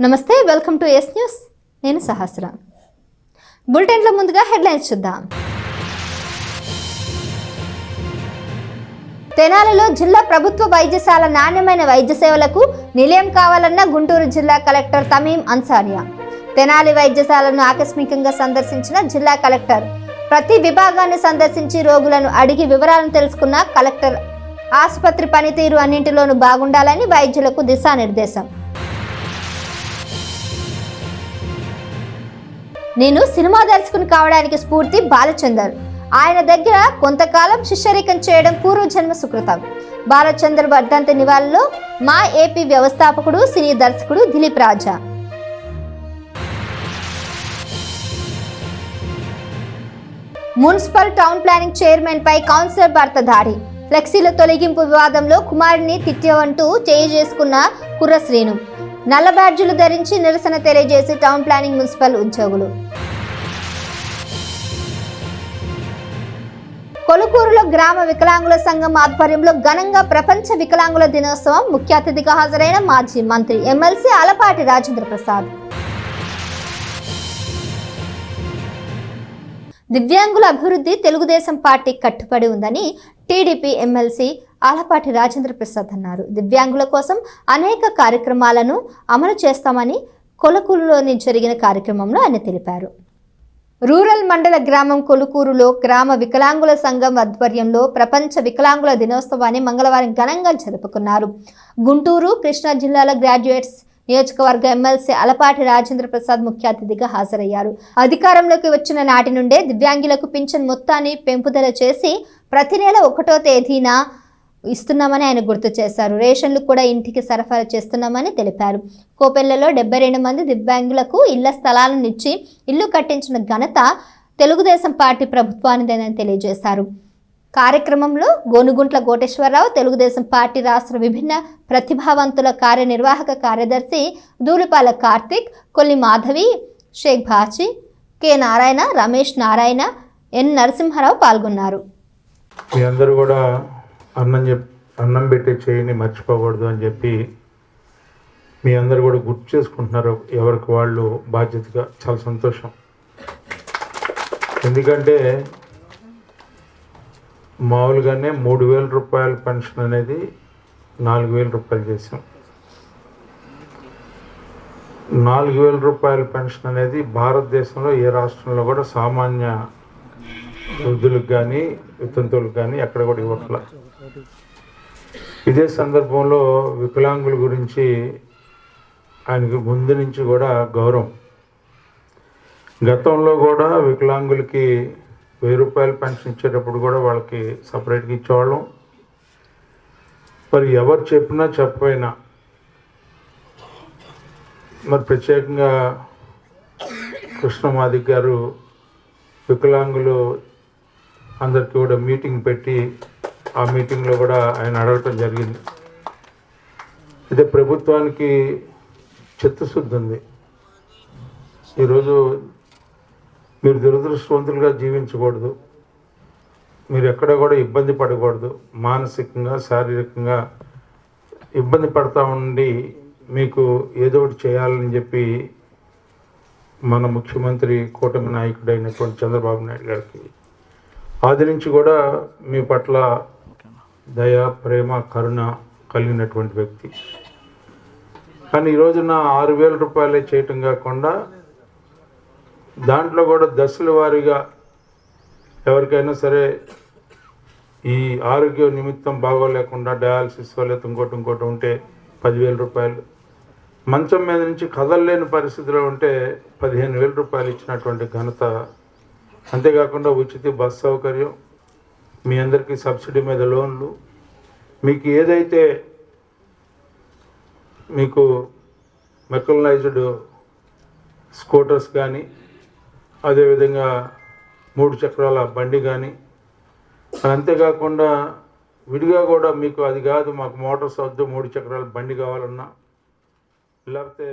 నమస్తే, welcome to yes news. నేను సహస్ర. బులెటిన్లో ముందుగా హెడ్లైన్స్ చూద్దాం. తెనాలిలో జిల్లా ప్రభుత్వ వైద్యశాల నాణ్యమైన వైద్య సేవలకు నిలయం కావాలన్న గుంటూరు జిల్లా కలెక్టర్ తమీం అన్సారియా. తెనాలి వైద్యశాలను ఆకస్మికంగా సందర్శించిన జిల్లా కలెక్టర్ ప్రతి విభాగాన్ని సందర్శించి రోగులను అడిగి వివరాలను తెలుసుకున్న కలెక్టర్ ఆసుపత్రి పనితీరు అన్నింటిలోనూ బాగుండాలని వైద్యులకు దిశానిర్దేశం. నేను సినిమా దర్శకుని కావడానికి స్ఫూర్తి బాలచందర్. ఆయన దగ్గర కొంతకాలం శిష్యరికం చేయడం పూర్వజన్మ సుకృతం. బాలచందర్ వర్ధంతి నివాళిలో మా ఏపీ వ్యవస్థాపకుడు సినీ దర్శకుడు దిలీప్ రాజా. మున్సిపల్ టౌన్ ప్లానింగ్ చైర్మన్ పై కౌన్సిలర్ భర్త దాడి. ఫ్లెక్సీల తొలగింపు వివాదంలో కుమారుడిని తిట్టవంటూ చేయి చేసుకున్న కుర్ర శ్రీను. నల్ల బ్యాడ్జీలు ధరించి నిరసన తెలియజేసి టౌన్ ప్లానింగ్ మున్సిపల్ ఉద్యోగులు. కొలుకూరులో గ్రామ వికలాంగుల సంఘం ఆధ్వర్యంలో ఘనంగా ప్రపంచ వికలాంగుల దినోత్సవం. ముఖ్య అతిథిగా హాజరైన మాజీ మంత్రి ఎమ్మెల్సీ ఆలపాటి రాజేంద్ర ప్రసాద్. దివ్యాంగుల అభివృద్ధి తెలుగుదేశం పార్టీ కట్టుబడి ఉందని టీడీపీ ఎమ్మెల్సీ ఆలపాటి రాజేంద్ర ప్రసాద్ అన్నారు. దివ్యాంగుల కోసం అనేక కార్యక్రమాలను అమలు చేస్తామని కొలుకూరులోని జరిగిన కార్యక్రమంలో ఆయన తెలిపారు. రూరల్ మండల గ్రామం కొలుకూరులో గ్రామ వికలాంగుల సంఘం ఆధ్వర్యంలో ప్రపంచ వికలాంగుల దినోత్సవాన్ని మంగళవారం ఘనంగా జరుపుకున్నారు. గుంటూరు, కృష్ణా జిల్లాల గ్రాడ్యుయేట్స్ నియోజకవర్గ ఎమ్మెల్సీ ఆలపాటి రాజేంద్ర ప్రసాద్ ముఖ్య అతిథిగా హాజరయ్యారు. అధికారంలోకి వచ్చిన నాటి నుండే దివ్యాంగులకు పింఛన్ మొత్తాన్ని పెంపుదల చేసి ప్రతి నెల 1వ తేదీన ఇస్తున్నామని ఆయన గుర్తు చేశారు. రేషన్లు కూడా ఇంటికి సరఫరా చేస్తున్నామని తెలిపారు. కోపెళ్లలో 72 మంది దివ్యాంగులకు ఇళ్ల స్థలాలను ఇచ్చి ఇల్లు కట్టించిన ఘనత తెలుగుదేశం పార్టీ ప్రభుత్వానిదేనని తెలియజేశారు. కార్యక్రమంలో గోనుగుంట్ల కోటేశ్వరరావు, తెలుగుదేశం పార్టీ రాష్ట్ర విభిన్న ప్రతిభావంతుల కార్యనిర్వాహక కార్యదర్శి దూలిపాల కార్తిక్, కొల్లి మాధవి, షేక్ బాచి, కె నారాయణ, రమేష్ నారాయణ, ఎన్ నరసింహారావు పాల్గొన్నారు. మీ అందరూ కూడా అన్నం పెట్టే చేయిని మర్చిపోకూడదు అని చెప్పి మీ అందరూ కూడా గుర్తు చేసుకుంటున్నారు. ఎవరికి వాళ్ళు బాధ్యతగా. చాలా సంతోషం. ఎందుకంటే మామూలుగానే 3,000 రూపాయల పెన్షన్ అనేది 4,000 రూపాయలు చేసాం. 4,000 రూపాయల పెన్షన్ అనేది భారతదేశంలో ఏ రాష్ట్రంలో కూడా సామాన్య వృద్ధులకు కానీ వితంతువులకు కానీ ఎక్కడ కూడా ఇవ్వట్ల. ఇదే సందర్భంలో వికలాంగుల గురించి ఆయనకి ముందు నుంచి కూడా గౌరవం. గతంలో కూడా వికలాంగులకి 1,000 రూపాయల పెన్షన్ ఇచ్చేటప్పుడు కూడా వాళ్ళకి సపరేట్గా ఇచ్చేవాళ్ళం. మరి ఎవరు చెప్పినా చెప్పపోయినా మరి ప్రత్యేకంగా కృష్ణమాది గారు వికలాంగులు అందరికీ కూడా మీటింగ్ పెట్టి ఆ మీటింగ్లో కూడా ఆయన అడగటం జరిగింది. అయితే ప్రభుత్వానికి చిత్తశుద్ధి ఉంది. ఈరోజు మీరు దురదృష్టవంతులుగా జీవించకూడదు, మీరు ఎక్కడ కూడా ఇబ్బంది పడకూడదు, మానసికంగా శారీరకంగా ఇబ్బంది పడతా ఉండి మీకు ఏదో ఒకటి చేయాలని చెప్పి మన ముఖ్యమంత్రి కూటమి నాయకుడైనటువంటి చంద్రబాబు నాయుడు గారికి ఆది నుంచి కూడా మీ పట్ల దయ, ప్రేమ, కరుణ కలిగినటువంటి వ్యక్తి. కానీ ఈరోజున 6,000 రూపాయలే చేయటం కాకుండా దాంట్లో కూడా దశల వారీగా ఎవరికైనా సరే ఈ ఆరోగ్య నిమిత్తం బాగోలేకుండా డయాలసిస్ లేకపోతే ఇంకోటి ఉంటే 10,000 రూపాయలు, మంచం మీద నుంచి కదలలేని పరిస్థితిలో ఉంటే 15,000 రూపాయలు ఇచ్చినటువంటి ఘనత. అంతేకాకుండా ఉచిత బస్ సౌకర్యం, మీ అందరికీ సబ్సిడీ మీద లోన్లు, మీకు ఏదైతే మీకు మెకనైజ్డ్ స్కూటర్స్ కానీ అదేవిధంగా 3 చక్రాల బండి కానీ, అంతేకాకుండా విడిగా కూడా మీకు అది కాదు మాకు మోటార్స్ వద్దు 3 చక్రాల బండి కావాలన్నా లేకపోతే.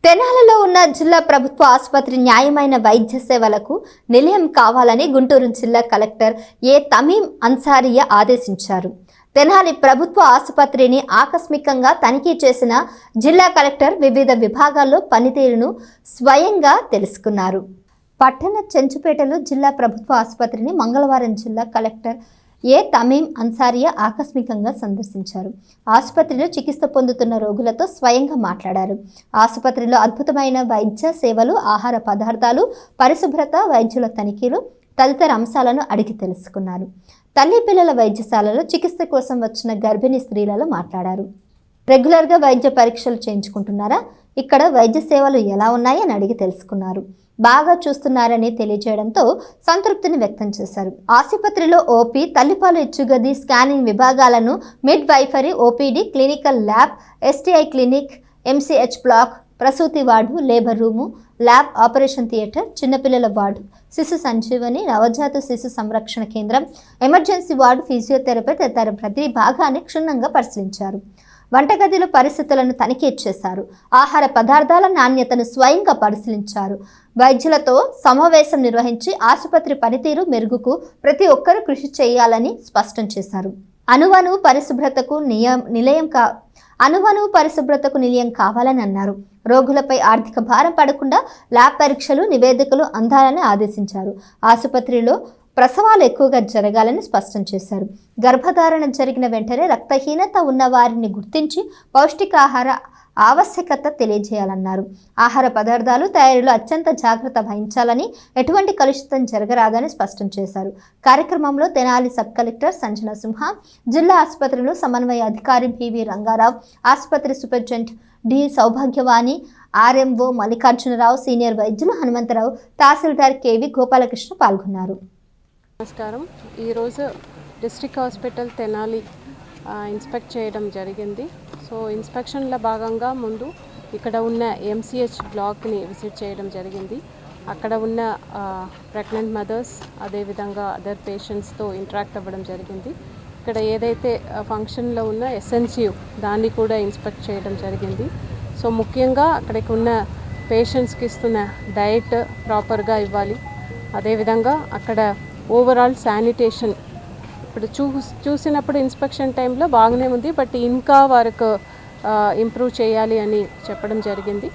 తెనాలిలో ఉన్న జిల్లా ప్రభుత్వ ఆసుపత్రి న్యాయమైన వైద్య సేవలకు నిలయం కావాలని గుంటూరు జిల్లా కలెక్టర్ ఏ తమీం అన్సారియా ఆదేశించారు. తెనాలి ప్రభుత్వ ఆసుపత్రిని ఆకస్మికంగా తనిఖీ చేసిన జిల్లా కలెక్టర్ వివిధ విభాగాల్లో పనితీరును స్వయంగా తెలుసుకున్నారు. పట్టణ చెంచుపేటలో జిల్లా ప్రభుత్వ ఆసుపత్రిని మంగళవారం జిల్లా కలెక్టర్ ఏ తమీం అన్సారియా ఆకస్మికంగా సందర్శించారు. ఆసుపత్రిలో చికిత్స పొందుతున్న రోగులతో స్వయంగా మాట్లాడారు. ఆసుపత్రిలో అద్భుతమైన వైద్య సేవలు, ఆహార పదార్థాలు, పరిశుభ్రత, వైద్యుల తనిఖీలు తదితర అంశాలను అడిగి తెలుసుకున్నారు. తల్లి పిల్లల వైద్యశాలలో చికిత్స కోసం వచ్చిన గర్భిణీ స్త్రీలలో మాట్లాడారు. రెగ్యులర్గా వైద్య పరీక్షలు చేయించుకుంటున్నారా, ఇక్కడ వైద్య సేవలు ఎలా ఉన్నాయని అడిగి తెలుసుకున్నారు. బాగా చూస్తున్నారని తెలియజేయడంతో సంతృప్తిని వ్యక్తం చేశారు. ఆసుపత్రిలో ఓపీ, తల్లిపాలు ఇచ్చుగది, స్కానింగ్ విభాగాలను, midwifery, OPD, clinical lab, STI clinic, MCH block, ప్రసూతి ward, labour room, lab, operation theatre, చిన్నపిల్లల వార్డు, శిశు సంజీవని, నవజాత శిశు సంరక్షణ కేంద్రం, ఎమర్జెన్సీ వార్డు, ఫిజియోథెరపీ తదితర ప్రతి భాగాన్ని క్షుణ్ణంగా పరిశీలించారు. వంటగదిలో పరిస్థితులను తనిఖీ చేశారు. ఆహార పదార్థాల నాణ్యతను స్వయంగా పరిశీలించారు. వైద్యులతో సమావేశం నిర్వహించి ఆసుపత్రి పనితీరు మెరుగుకు ప్రతి ఒక్కరూ కృషి చేయాలని స్పష్టం చేశారు. అణువణువు పరిశుభ్రతకు నిలయం కావాలని అన్నారు. రోగులపై ఆర్థిక భారం పడకుండా ల్యాబ్ పరీక్షలు, నివేదికలు అందాలని ఆదేశించారు. ఆసుపత్రిలో ప్రసవాలు ఎక్కువగా జరగాలని స్పష్టం చేశారు. గర్భధారణ జరిగిన వెంటనే రక్తహీనత ఉన్న వారిని గుర్తించి పౌష్టికాహార ఆవశ్యకత తెలియజేయాలన్నారు. ఆహార పదార్థాలు తయారీలో అత్యంత జాగ్రత్త వహించాలని, ఎటువంటి కలుషితం జరగరాదని స్పష్టం చేశారు. కార్యక్రమంలో తెనాలి సబ్ కలెక్టర్ సంజన సింహ, జిల్లా ఆసుపత్రిలో సమన్వయ అధికారి పివి రంగారావు, ఆసుపత్రి superintendent D Saubhagyavani, RMO Mallikarjunarao, senior వైద్యులు హనుమంతరావు, తహసీల్దార్ కేవి గోపాలకృష్ణ పాల్గొన్నారు. నమస్కారం. ఈరోజు డిస్ట్రిక్ట్ హాస్పిటల్ తెనాలి ఇన్స్పెక్ట్ చేయడం జరిగింది. సో ఇన్స్పెక్షన్లో భాగంగా ముందు ఇక్కడ ఉన్న ఎంసీహెచ్ బ్లాక్ని విజిట్ చేయడం జరిగింది. అక్కడ ఉన్న ప్రెగ్నెంట్ మదర్స్, అదేవిధంగా అదర్ పేషెంట్స్తో ఇంటరాక్ట్ అవ్వడం జరిగింది. ఇక్కడ ఏదైతే ఫంక్షన్లో ఉన్న ఎస్ఎన్సియు దాన్ని కూడా ఇన్స్పెక్ట్ చేయడం జరిగింది. సో ముఖ్యంగా అక్కడికి ఉన్న పేషెంట్స్కి ఇస్తున్న డయట్ ప్రాపర్గా ఇవ్వాలి. అదేవిధంగా అక్కడ ఓవరాల్ శానిటేషన్ ఇప్పుడు చూసినప్పుడు ఇన్స్పెక్షన్ టైంలో బాగానే ఉంది, బట్ ఇంకా వరకు ఇంప్రూవ్ చేయాలి అని చెప్పడం జరిగింది.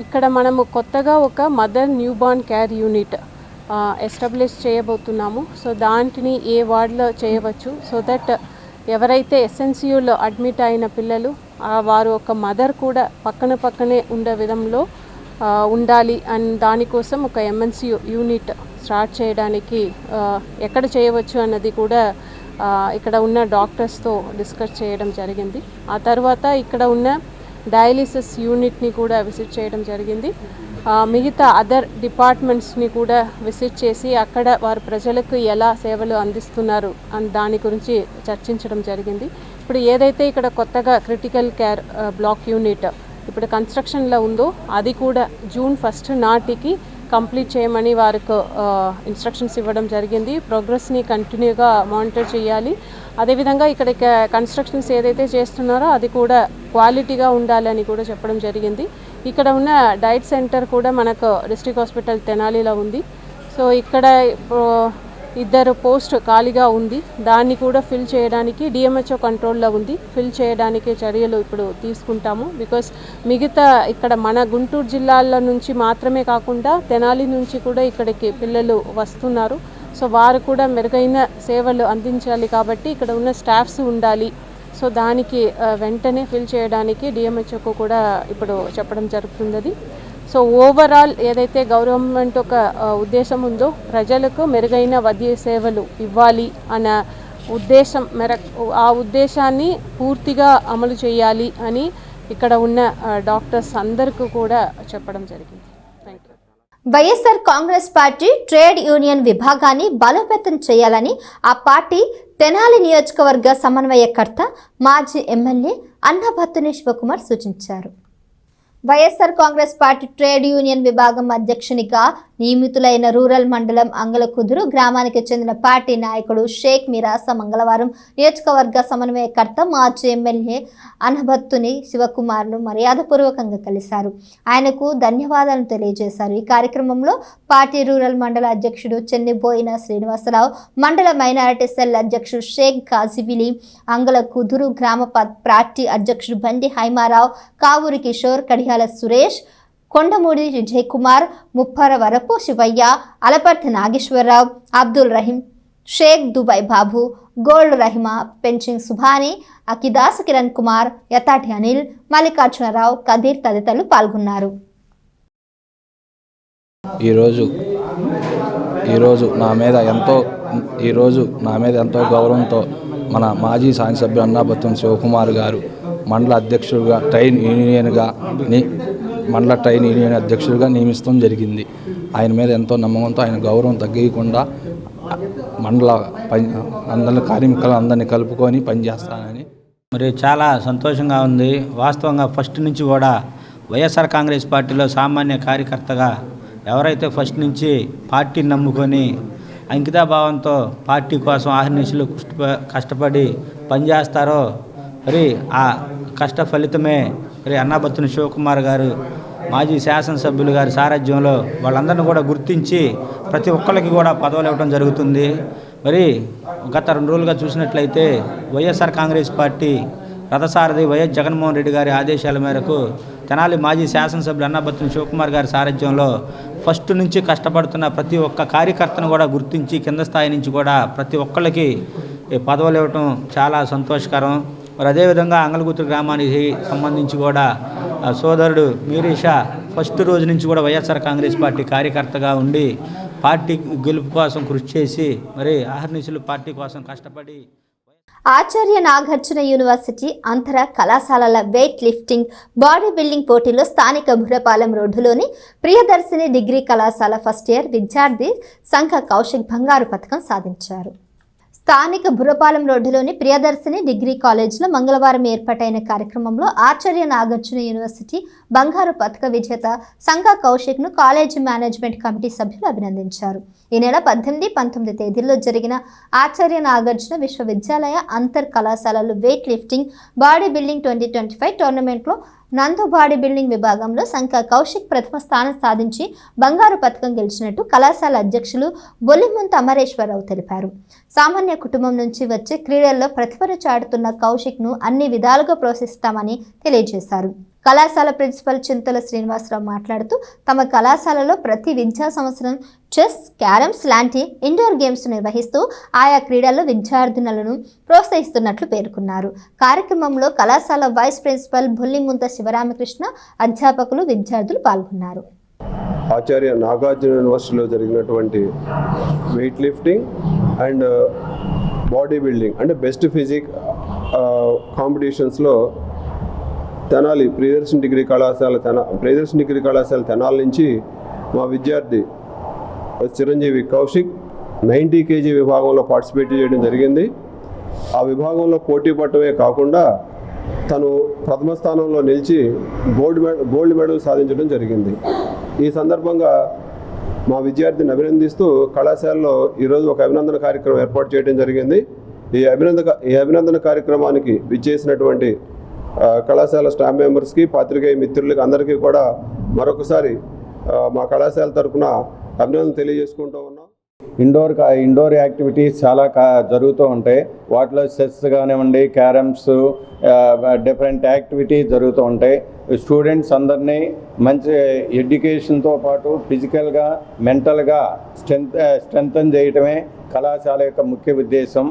ఇక్కడ మనము కొత్తగా ఒక mother newborn care unit establish చేయబోతున్నాము. సో దాంట్ని ఏ వార్డులో చేయవచ్చు, సో దట్ ఎవరైతే ఎస్ఎన్సియూలో అడ్మిట్ అయిన పిల్లలు వారు ఒక మదర్ కూడా పక్కనే ఉండే విధంలో ఉండాలి అని దానికోసం ఒక ఎంఎన్సి యూనిట్ స్టార్ట్ చేయడానికి ఎక్కడ చేయవచ్చు అన్నది కూడా ఇక్కడ ఉన్న డాక్టర్స్తో డిస్కస్ చేయడం జరిగింది. ఆ తర్వాత ఇక్కడ ఉన్న డయాలిసిస్ యూనిట్ని కూడా విజిట్ చేయడం జరిగింది. మిగతా అదర్ డిపార్ట్మెంట్స్ని కూడా విజిట్ చేసి అక్కడ వారు ప్రజలకు ఎలా సేవలు అందిస్తున్నారు అని దాని గురించి చర్చించడం జరిగింది. ఇప్పుడు ఏదైతే ఇక్కడ కొత్తగా క్రిటికల్ కేర్ బ్లాక్ యూనిట్ ఇప్పుడు కన్స్ట్రక్షన్లో ఉందో అది కూడా జూన్ 1 నాటికి కంప్లీట్ చేయమని వారికి ఇన్స్ట్రక్షన్స్ ఇవ్వడం జరిగింది. ప్రోగ్రెస్ని కంటిన్యూగా మానిటర్ చేయాలి. అదేవిధంగా ఇక్కడ కన్స్ట్రక్షన్స్ ఏదైతే చేస్తున్నారో అది కూడా క్వాలిటీగా ఉండాలని కూడా చెప్పడం జరిగింది. ఇక్కడ ఉన్న డైట్ సెంటర్ కూడా మనకు డిస్ట్రిక్ట్ హాస్పిటల్ తెనాలిలో ఉంది. సో ఇక్కడ 2 పోస్ట్ ఖాళీగా ఉంది, దాన్ని కూడా ఫిల్ చేయడానికి డిఎంహెచ్ఓ కంట్రోల్లో ఉంది. ఫిల్ చేయడానికి చర్యలు ఇప్పుడు తీసుకుంటాము. బికాస్ మిగతా ఇక్కడ మన గుంటూరు జిల్లాల నుంచి మాత్రమే కాకుండా తెనాలి నుంచి కూడా ఇక్కడికి పిల్లలు వస్తున్నారు. సో వారు కూడా మెరుగైన సేవలు అందించాలి కాబట్టి ఇక్కడ ఉన్న స్టాఫ్స్ ఉండాలి. సో దానికి వెంటనే ఫిల్ చేయడానికి డిఎంహెచ్ఓకు కూడా ఇప్పుడు చెప్పడం జరుగుతుంది. సో ఓవరాల్ ఏదైతే గవర్నమెంట్ ఒక ఉద్దేశం ఉందో ప్రజలకు మెరుగైన వైద్య సేవలు ఇవ్వాలి అన్న ఉద్దేశం మేరకు ఆ ఉద్దేశాన్ని పూర్తిగా అమలు చేయాలి అని ఇక్కడ ఉన్న డాక్టర్స్ అందరికీ కూడా చెప్పడం జరిగింది. Thank you. YSR Congress party trade union విభాగాన్ని బలోపేతం చేయాలని ఆ పార్టీ తెనాలి నియోజకవర్గ సమన్వయకర్త మాజీ ఎమ్మెల్యే అన్నబత్తుని శివకుమార్ సూచించారు. YSR Congress party trade union విభాగం అధ్యక్షునిగా నియమితులైన రూరల్ మండలం అంగలకుదురు గ్రామానికి చెందిన పార్టీ నాయకుడు షేక్ మిరాస మంగళవారం నియోజకవర్గ సమన్వయకర్త మాజీ ఎమ్మెల్యే అనబత్తుని శివకుమార్ను మర్యాదపూర్వకంగా కలిశారు. ఆయనకు ధన్యవాదాలు తెలియజేశారు. ఈ కార్యక్రమంలో పార్టీ రూరల్ మండల అధ్యక్షుడు చెన్నిబోయిన శ్రీనివాసరావు, మండల మైనారిటీ సెల్ అధ్యక్షుడు షేక్ గాజివిలి, అంగలకుదురు గ్రామ పార్టీ అధ్యక్షుడు బండి హైమారావు, కావూరి కిషోర్, కడియాల సురేష్, కొండమూడి విజయ్ కుమార్, ముప్పర వరపు శివయ్య, అలపర్తి నాగేశ్వరరావు, అబ్దుల్ రహీం, షేక్ దుబాయ్ బాబు, గోల్డ్ రహిమా, పెంచింగ్ సుభాని, అకిదాస్ కిరణ్ కుమార్, యతాటి అనిల్, మల్లికార్జునరావు, కదీర్ తదితరులు పాల్గొన్నారు. ఈరోజు నా మీద ఎంతో గౌరవంతో మన మాజీ శాసనసభ్యులు అన్నాబత్తుని శివకుమార్ గారు మండల ట్రైన్ యూనియన్ అధ్యక్షుడిగా నియమిస్తడం జరిగింది. ఆయన మీద ఎంతో నమ్మకంతో ఆయన గౌరవం తగ్గకుండా మండల కార్మికులందరినీ కలుపుకొని పనిచేస్తానని మరి చాలా సంతోషంగా ఉంది. వాస్తవంగా ఫస్ట్ నుంచి కూడా వైఎస్ఆర్ కాంగ్రెస్ పార్టీలో సామాన్య కార్యకర్తగా ఎవరైతే ఫస్ట్ నుంచి పార్టీని నమ్ముకొని అంకితాభావంతో పార్టీ కోసం ఆహర్నిశలు కష్టపడి పనిచేస్తారో మరి ఆ కష్ట ఫలితమే మరి అన్నాబత్తుని శివకుమార్ గారు మాజీ శాసనసభ్యులు గారి సారథ్యంలో వాళ్ళందరినీ కూడా గుర్తించి ప్రతి ఒక్కరికి కూడా పదవులు ఇవ్వడం జరుగుతుంది. మరి గత 2 రోజులుగా చూసినట్లయితే వైఎస్ఆర్ కాంగ్రెస్ పార్టీ రథసారథి వైఎస్ జగన్మోహన్ రెడ్డి గారి ఆదేశాల మేరకు తెనాలి మాజీ శాసనసభ్యులు అన్నాబత్తుని శివకుమార్ గారి సారథ్యంలో ఫస్ట్ నుంచి కష్టపడుతున్న ప్రతి ఒక్క కార్యకర్తను కూడా గుర్తించి కింద స్థాయి నుంచి కూడా ప్రతి ఒక్కళ్ళకి పదవులు ఇవ్వటం చాలా సంతోషకరం. మరి అదేవిధంగా అంగలగుత్తు గ్రామానికి సంబంధించి కూడా సోదరుడు మీరీషా ఫస్ట్ రోజు నుంచి కూడా వైఎస్ఆర్ కాంగ్రెస్ పార్టీ కార్యకర్తగా ఉండి పార్టీ గెలుపు కోసం కృషి చేసి మరి అహర్నిశలు పార్టీ కోసం కష్టపడి ఆచార్య నాగార్జున యూనివర్సిటీ అంతర కళాశాలల వెయిట్ లిఫ్టింగ్, బాడీ బిల్డింగ్ పోటీలో స్థానిక బుర్రపాలెం రోడ్డులోని ప్రియదర్శిని డిగ్రీ కళాశాల ఫస్ట్ ఇయర్ విద్యార్థి సంఘ కౌశిక్ బంగారు పథకం సాధించారు. స్థానిక బుర్రపాలెం రోడ్డులోని ప్రియదర్శిని డిగ్రీ కాలేజీలో మంగళవారం ఏర్పాటైన కార్యక్రమంలో ఆచార్య నాగార్జున యూనివర్సిటీ బంగారు పథక విజేత సంఘ కౌశిక్ను కాలేజీ మేనేజ్మెంట్ కమిటీ సభ్యులు అభినందించారు. ఈ నెల 18, 19 తేదీల్లో జరిగిన ఆచార్య నాగార్జున విశ్వవిద్యాలయ అంతర్ కళాశాలలు వెయిట్ లిఫ్టింగ్, బాడీ బిల్డింగ్ 2025 టోర్నమెంట్లో నందు బాడీ బిల్డింగ్ విభాగంలో సంఘ కౌశిక్ ప్రథమ స్థానం సాధించి బంగారు పథకం గెలిచినట్టు కళాశాల అధ్యక్షులు బొల్లిముంత అమరేశ్వరరావు తెలిపారు. సామాన్య కుటుంబం నుంచి వచ్చే క్రీడల్లో ప్రతిభను చాటుతున్న కౌశిక్ను అన్ని విధాలుగా ప్రోత్సహిస్తామని తెలియజేశారు. కళాశాల ప్రిన్సిపల్ చింతల శ్రీనివాసరావు మాట్లాడుతూ తమ కళాశాలలో ప్రతి విద్యా సంవత్సరం చెస్, క్యారమ్స్ లాంటి ఇండోర్ గేమ్స్ నిర్వహిస్తూ ఆయా క్రీడల్లో విద్యార్థినులను ప్రోత్సహిస్తున్నట్లు పేర్కొన్నారు. కార్యక్రమంలో కళాశాల వైస్ ప్రిన్సిపల్ బొల్లిముంత శివరామకృష్ణ, అధ్యాపకులు, విద్యార్థులు పాల్గొన్నారు. ఆచార్య నాగార్జున యూనివర్సిటీలో జరిగినటువంటి weight lifting and body building అంటే బెస్ట్ ఫిజిక్ కాంపిటీషన్స్లో తెనాలి ప్రియదర్శిని డిగ్రీ కళాశాల తెనాలి నుంచి మా విద్యార్థి చిరంజీవి కౌశిక్ 90 kg విభాగంలో పార్టిసిపేట్ చేయడం జరిగింది. ఆ విభాగంలో పోటీ పడటమే కాకుండా తను ప్రథమ స్థానంలో నిలిచి గోల్డ్ మెడల్ సాధించడం జరిగింది. ఈ సందర్భంగా మా విద్యార్థిని అభినందిస్తూ కళాశాలలో ఈరోజు ఒక అభినందన కార్యక్రమం ఏర్పాటు చేయడం జరిగింది. ఈ అభినందన కార్యక్రమానికి విచ్చేసినటువంటి కళాశాల స్టాఫ్ మెంబర్స్కి, పాత్రికేయ మిత్రులకి అందరికీ కూడా మరొకసారి మా కళాశాల తరఫున అభినందన తెలియజేసుకుంటూ ఉన్నాం. ఇండోర్ యాక్టివిటీస్ చాలా జరుగుతూ ఉంటాయి. వాటిలో చెస్ కానివ్వండి, క్యారమ్స్, డిఫరెంట్ యాక్టివిటీస్ జరుగుతూ ఉంటాయి. స్టూడెంట్స్ మంచి ఎడ్యుకేషన్తో పాటు ఫిజికల్గా, మెంటల్గా స్ట్రెంథన్ చేయటమే కళాశాల యొక్క ముఖ్య ఉద్దేశం.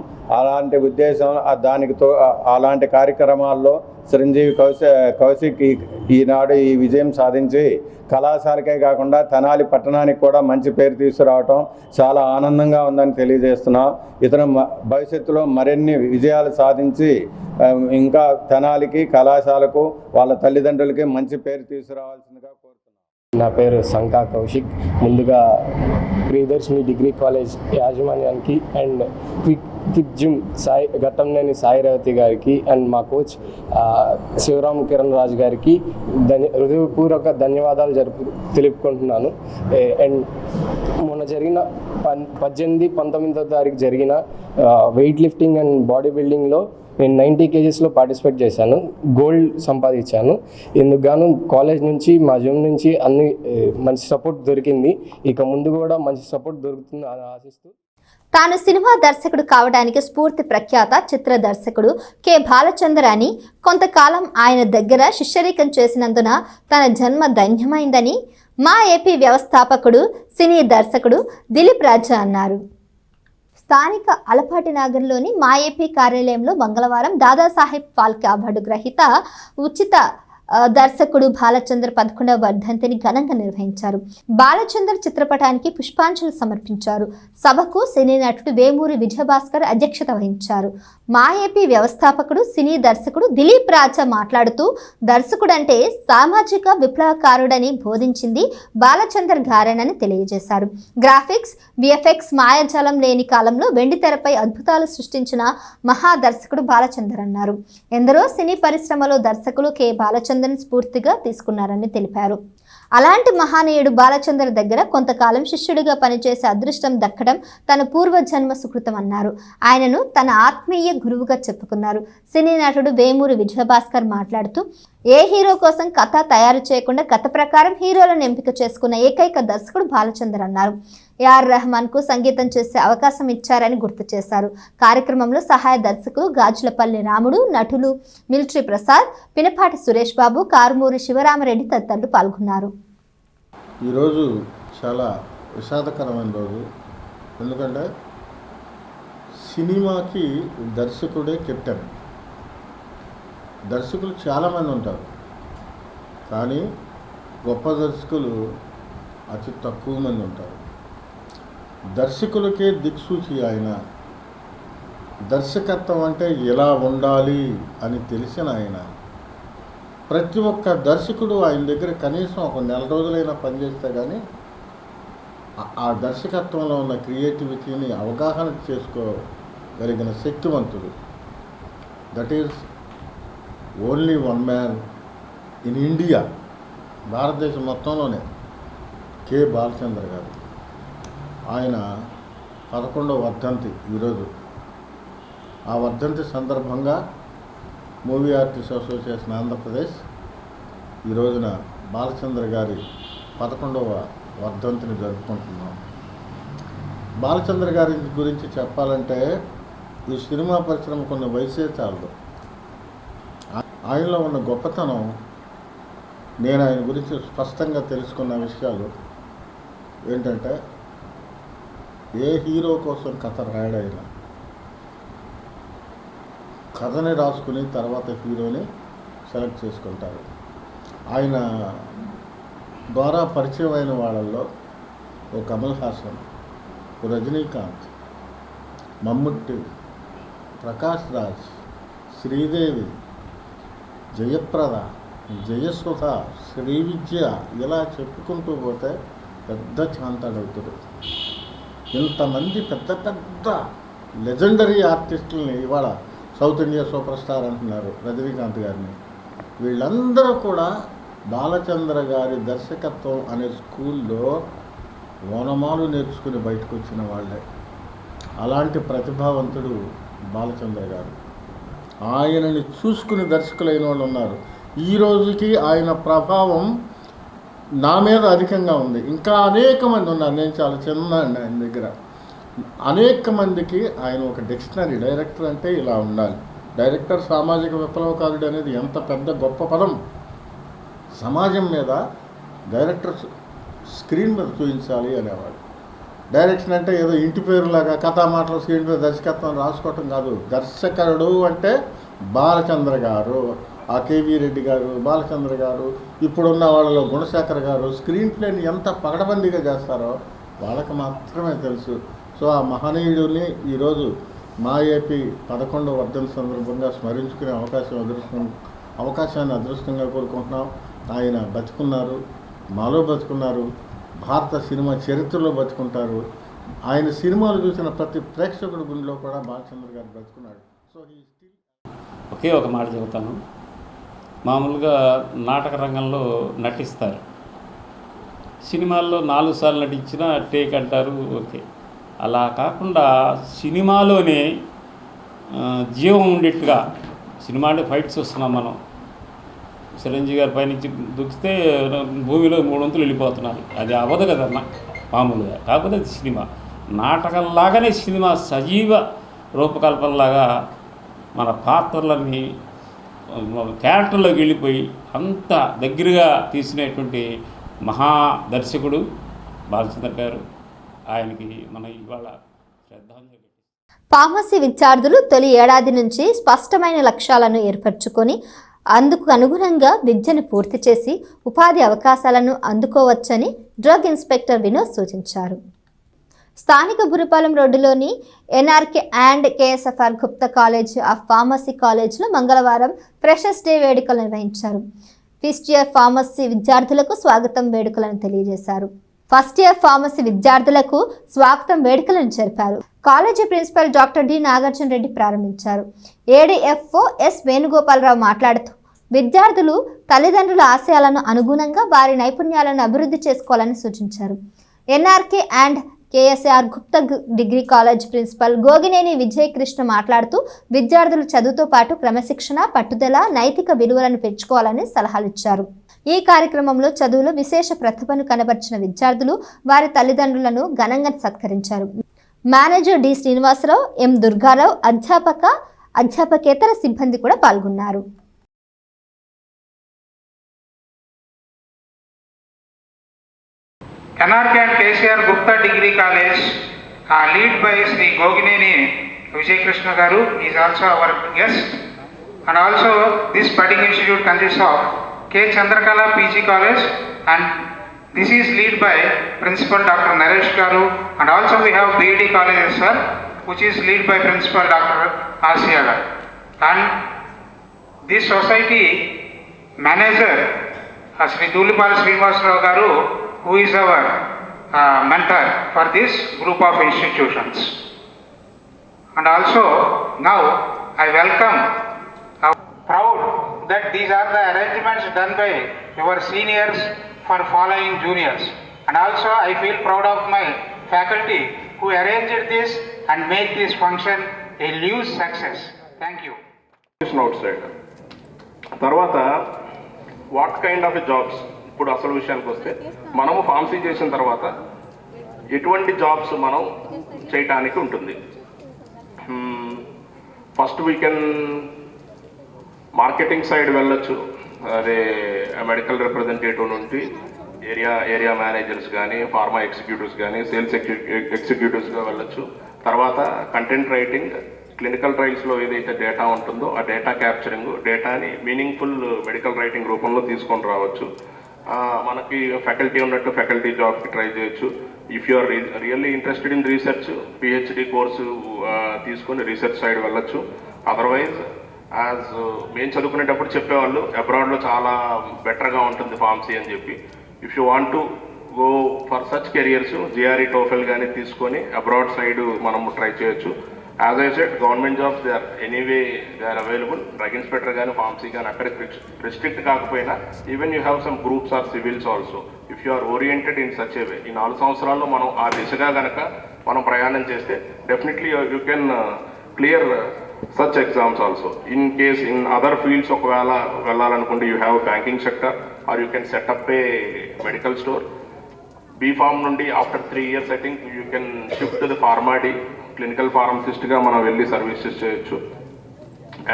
అలాంటి కార్యక్రమాల్లో చిరంజీవి కౌశిక్ ఈనాడు ఈ విజయం సాధించి కళాశాలకే కాకుండా తెనాలి పట్టణానికి కూడా మంచి పేరు తీసుకురావటం చాలా ఆనందంగా ఉందని తెలియజేస్తున్నాం. ఇతను భవిష్యత్తులో మరిన్ని విజయాలు సాధించి ఇంకా తెనాలికి, కళాశాలకు, వాళ్ళ తల్లిదండ్రులకి మంచి పేరు తీసుకురావాల్సిందిగా కోరుతున్నాం. నా పేరు సంకా కౌశిక్. ముందుగా ప్రియదర్శిని డిగ్రీ కాలేజ్ యాజమాన్యానికి and quick gym Ghattamaneni Sai Revathi గారికి అండ్ మా కోచ్ శివరామ్ కిరణ్ రాజు గారికి హృదయపూర్వక ధన్యవాదాలు తెలుపుకుంటున్నాను. అండ్ మొన్న జరిగిన 18-19వ తారీఖు జరిగిన వెయిట్ లిఫ్టింగ్ అండ్ బాడీ బిల్డింగ్లో నేను 90 kgsలో పార్టిసిపేట్ చేశాను, గోల్డ్ సంపాదించాను. ఇందుకు గాను కాలేజ్ నుంచి మా జిమ్ నుంచి అన్ని మంచి సపోర్ట్ దొరికింది. ఇక ముందు కూడా మంచి సపోర్ట్ దొరుకుతుంది అని ఆశిస్తూ. తాను సినిమా దర్శకుడు కావడానికి స్ఫూర్తి ప్రఖ్యాత చిత్ర దర్శకుడు కె బాలచందర్ అని కొంతకాలం ఆయన దగ్గర శిష్యరికం చేసినందున తన జన్మ ధన్యమైందని మా ఏపీ వ్యవస్థాపకుడు సినీ దర్శకుడు దిలీప్ రాజా అన్నారు. స్థానిక అలపాటి నగర్లోని మా ఏపీ కార్యాలయంలో మంగళవారం దాదాసాహెబ్ ఫాల్కే అవార్డు గ్రహీత ఉచిత దర్శకుడు బాలచందర్ 11వ వర్ధంతిని ఘనంగా నిర్వహించారు. బాలచందర్ చిత్రపటానికి పుష్పాంజలి సమర్పించారు. సభకు సినీ నటుడు వేమూరి విజయభాస్కర్ అధ్యక్షత వహించారు. మా ఏపీ వ్యవస్థాపకుడు సినీ దర్శకుడు దిలీప్ రాజా మాట్లాడుతూ దర్శకుడంటే సామాజిక విప్లవకారుడని బోధించింది బాలచందర్ గారేనని తెలియజేశారు. గ్రాఫిక్స్, విఎఫ్ఎక్స్ మాయాజాలం లేని కాలంలో వెండితెరపై అద్భుతాలు సృష్టించిన మహా దర్శకుడు బాలచందర్ అన్నారు. ఎందరో సినీ పరిశ్రమలో దర్శకులు కె బాలచందర్ స్ఫూర్తిగా తీసుకున్నారని తెలిపారు. అలాంటి మహానీయుడు బాలచందర్ దగ్గర కొంతకాలం శిష్యుడిగా పనిచేసే అదృష్టం దక్కడం తన పూర్వజన్మ సుకృతం అన్నారు. ఆయనను తన ఆత్మీయ గురువుగా చెప్పుకున్నారు. సినీ నటుడు వేమూరి విజయభాస్కర్ మాట్లాడుతూ ఏ హీరో కోసం కథ తయారు చేయకుండా కథ ప్రకారం హీరోలను ఎంపిక చేసుకున్న ఏకైక దర్శకుడు బాలచందర్ అన్నారు. ఏఆర్ రెహమాన్ కు సంగీతం చేసే అవకాశం ఇచ్చారని గుర్తు చేశారు. కార్యక్రమంలో సహాయ దర్శకులు గాజులపల్లి రాముడు, నటులు మిలిటరీ ప్రసాద్, పినపాటి సురేష్ బాబు, కారుమూరి శివరామరెడ్డి తదితరులు పాల్గొన్నారు. ఈరోజు చాలా విషాదకరమైన రోజు. ఎందుకంటే సినిమాకి దర్శకుడే కెప్టెన్. దర్శకులు చాలామంది ఉంటారు, కానీ గొప్ప దర్శకులు అతి తక్కువ మంది ఉంటారు. దర్శకులకే దిక్సూచి ఆయన. దర్శకత్వం అంటే ఎలా ఉండాలి అని తెలిసిన ఆయన. ప్రతి ఒక్క దర్శకుడు ఆయన దగ్గర కనీసం ఒక నెల రోజులైనా పనిచేస్తే కానీ ఆ దర్శకత్వంలో ఉన్న క్రియేటివిటీని అవగాహన చేసుకోగలిగిన శక్తివంతుడు. That is only one man in India, భారతదేశం మొత్తంలోనే, కె బాలచందర్ గారు. ఆయన 11వ వర్ధంతి ఈరోజు. ఆ వర్ధంతి సందర్భంగా మూవీ ఆర్టిస్ట్ అసోసియేషన్ ఆంధ్రప్రదేశ్ ఈ రోజున బాలచందర్ గారి 11వ వర్ధంతిని జరుపుకుంటున్నాం. బాలచందర్ గారి గురించి చెప్పాలంటే ఈ సినిమా పరిశ్రమ కొన్ని వయసే చాలదు. ఆయనలో ఉన్న గొప్పతనం, నేను ఆయన గురించి స్పష్టంగా తెలుసుకున్న విషయాలు ఏంటంటే, ఏ హీరో కోసం కథ రాయడైనా కథని రాసుకుని తర్వాత హీరోని సెలెక్ట్ చేసుకుంటారు. ఆయన ద్వారా పరిచయం అయిన వాళ్ళల్లో ఓ కమల్ హాసన్, ఓ రజనీకాంత్, మమ్ముట్టి, ప్రకాష్ రాజ్, శ్రీదేవి, జయప్రద, జయసుధ, శ్రీవిద్య, ఇలా చెప్పుకుంటూ పోతే పెద్ద చాంతాడవుతాడు. ఇంతమంది పెద్ద పెద్ద లెజెండరీ ఆర్టిస్టులని ఇవాళ సౌత్ ఇండియా సూపర్ స్టార్ అంటున్నారు రజనీకాంత్ గారిని. వీళ్ళందరూ కూడా బాలచంద్ర గారి దర్శకత్వం అనే స్కూల్లో ఓనమాలు నేర్చుకుని బయటకు వచ్చిన వాళ్ళే. అలాంటి ప్రతిభావంతుడు బాలచంద్ర గారు. ఆయనని చూసుకుని దర్శకులైన వాళ్ళు ఉన్నారు. ఈ రోజుకి ఆయన ప్రభావం నా మీద అధికంగా ఉంది. ఇంకా అనేక మంది ఉన్నారు. నేను చాలా చిన్న ఆయన దగ్గర అనేక మందికి ఆయన ఒక డిక్షనరీ. డైరెక్టర్ అంటే ఇలా ఉండాలి. డైరెక్టర్ సామాజిక విప్లవకారుడు అనేది ఎంత పెద్ద గొప్ప పదం. సమాజం మీద డైరెక్టర్ స్క్రీన్ మీద చూపించాలి అనేవాడు. డైరెక్షన్ అంటే ఏదో ఇంటి పేరులాగా కథా మాటలు స్క్రీన్ మీద దర్శకత్వం రాసుకోవటం కాదు. దర్శకుడు అంటే బాలచంద్ర గారు, ఆ కేవీ రెడ్డి గారు, బాలచంద్ర గారు, ఇప్పుడున్న వాళ్ళలో గుణశేఖర్ గారు స్క్రీన్ ప్లేని ఎంత పగడబందీగా చేస్తారో వాళ్ళకి మాత్రమే తెలుసు. సో ఆ మహనీయుడిని ఈరోజు మా ఏపీ 11వ వర్ధంతి సందర్భంగా స్మరించుకునే అవకాశాన్ని అదృష్టంగా కోరుకుంటున్నాం. ఆయన బతుకున్నారు. మాలో బతుకున్నారు, భారత సినిమా చరిత్రలో బతుకుంటారు. ఆయన సినిమాలు చూసిన ప్రతి ప్రేక్షకుడి గుండెలో కూడా బాలచంద్ర గారు బతుకున్నాడు. సో ఈ స్టిల్ ఒకే ఒక మాట చెబుతాను. మామూలుగా నాటక రంగంలో నటిస్తారు, సినిమాల్లో 4 సార్లు నటించినా టేక్ అంటారు, ఓకే. అలా కాకుండా సినిమాలోనే జీవం ఉండేట్టుగా, సినిమా అంటే ఫైట్స్ వస్తున్నాం మనం, చిరంజీవి గారి పైనుంచి దూకితే భూమిలో 3 వంతులు వెళ్ళిపోతున్నారు, అది అవ్వదు కదమ్మా మామూలుగా. కాకపోతే అది సినిమా నాటకంలాగానే సినిమా సజీవ రూపకల్పనలాగా మన పాత్రలని క్యారెక్టర్లోకి వెళ్ళిపోయి అంత దగ్గరగా తీసినటువంటి మహా దర్శకుడు బాలచంద్ర గారు. ఆయనకి మనం ఇవాళ శ్రద్ధాంజలి. ఫార్మసీ విద్యార్థులు తొలి ఏడాది నుంచి స్పష్టమైన లక్ష్యాలను ఏర్పరచుకొని అందుకు అనుగుణంగా విద్యను పూర్తి చేసి ఉపాధి అవకాశాలను అందుకోవచ్చని డ్రగ్ ఇన్స్పెక్టర్ వినోద్ సూచించారు. స్థానిక బురుపాలెం రోడ్డులోని NRK and KSFR Gupta college of pharmacy కాలేజ్లో మంగళవారం ఫ్రెషర్స్ డే వేడుకలు నిర్వహించారు. ఫస్ట్ ఇయర్ ఫార్మసీ విద్యార్థులకు స్వాగతం వేడుకలను తెలియజేశారు. ఫస్ట్ ఇయర్ ఫార్మసీ విద్యార్థులకు స్వాగతం వేడుకలను జరిపారు. College principal doctor D Nagarjuna Reddy ప్రారంభించారు. ఏడీఎఫ్ఓ ఎస్ వేణుగోపాలరావు మాట్లాడుతూ విద్యార్థులు తల్లిదండ్రుల ఆశయాలను అనుగుణంగా వారి నైపుణ్యాలను అభివృద్ధి చేసుకోవాలని సూచించారు. NRK and KSR Gupta degree college principal Gogineni Vijay Krishna మాట్లాడుతూ విద్యార్థులు చదువుతో పాటు క్రమశిక్షణ, పట్టుదల, నైతిక విలువలను పెంచుకోవాలని సలహాలు ఇచ్చారు. ఈ కార్యక్రమంలో చదువులో విశేష ప్రతిభను కనబర్చిన విద్యార్థులు వారి తల్లిదండ్రులను ఘనంగా సత్కరించారు. మేనేజర్ డి శ్రీనివాసరావు, ఎం దుర్గారావు, అధ్యాపకేతర సిబ్బంది కూడా పాల్గొన్నారు. NRK and KCR Gupta Degree College, lead by Sri Gogineni Vijay Krishna Garu, is also our guest. And also this budding institute consists of K. Chandrakala PG College, and this is lead by Principal Dr. Naresh Garu. And also we have BED College as well, which is lead by Principal Dr. Asiya Garu. And this society manager Sri Dulipal Srinivasarao Garu, who is our mentor for this group of institutions. And also now I welcome, proud that these are the arrangements done by your seniors for following juniors. And also I feel proud of my faculty who arranged this and made this function a huge success. Thank you. Outside. తర్వాత what kind of jobs, ఇప్పుడు అసలు విషయానికి వస్తే మనము pharmacy చేసిన తర్వాత ఎటువంటి jobs మనం చేయటానికి ఉంటుంది. First we can marketing side వెళ్ళొచ్చు, అదే మెడికల్ రిప్రజెంటేటివ్ నుండి ఏరియా మేనేజర్స్ కానీ, ఫార్మా ఎగ్జిక్యూటివ్స్ కానీ, సేల్స్ ఎగ్జిక్యూటివ్స్గా వెళ్ళొచ్చు. తర్వాత కంటెంట్ రైటింగ్, క్లినికల్ ట్రయల్స్లో ఏదైతే డేటా ఉంటుందో ఆ డేటా క్యాప్చరింగ్, డేటాని మీనింగ్ఫుల్ మెడికల్ రైటింగ్ రూపంలో తీసుకొని రావచ్చు. మనకి ఫ్యాకల్టీ ఉన్నట్టు ఫ్యాకల్టీ జాబ్కి ట్రై చేయొచ్చు. If you are really interested in research, PhD course తీసుకొని రీసెర్చ్ సైడ్ వెళ్ళొచ్చు. అదర్వైజ్ యాజ్ మేము చదువుకునేటప్పుడు చెప్పేవాళ్ళు అబ్రాడ్లో చాలా బెటర్గా ఉంటుంది ఫార్మసీ అని చెప్పి. If you want to go for such careers GRE TOEFL కానీ తీసుకొని అబ్రాడ్ సైడ్ మనము ట్రై చేయొచ్చు. As I said, government jobs they are anyway they are available. Drug inspector కానీ, ఫార్మసీ కానీ అక్కడికి రెస్ట్రిక్ట్ కాకపోయినా even you have some groups or civils also if you are oriented in such a way. ఈ 4 సంవత్సరాల్లో మనం ఆ దిశగా కనుక మనం ప్రయాణం చేస్తే definitely you can clear such exams also. In case in other fields ఒకవేళ వెళ్ళాలనుకుంటే you have banking sector or you can set up a medical store. B Pharm నుండి after 3 years I think you can shift to the PharmD, clinical ఫార్మసిస్ట్గా మనం వెళ్ళి services చేయొచ్చు.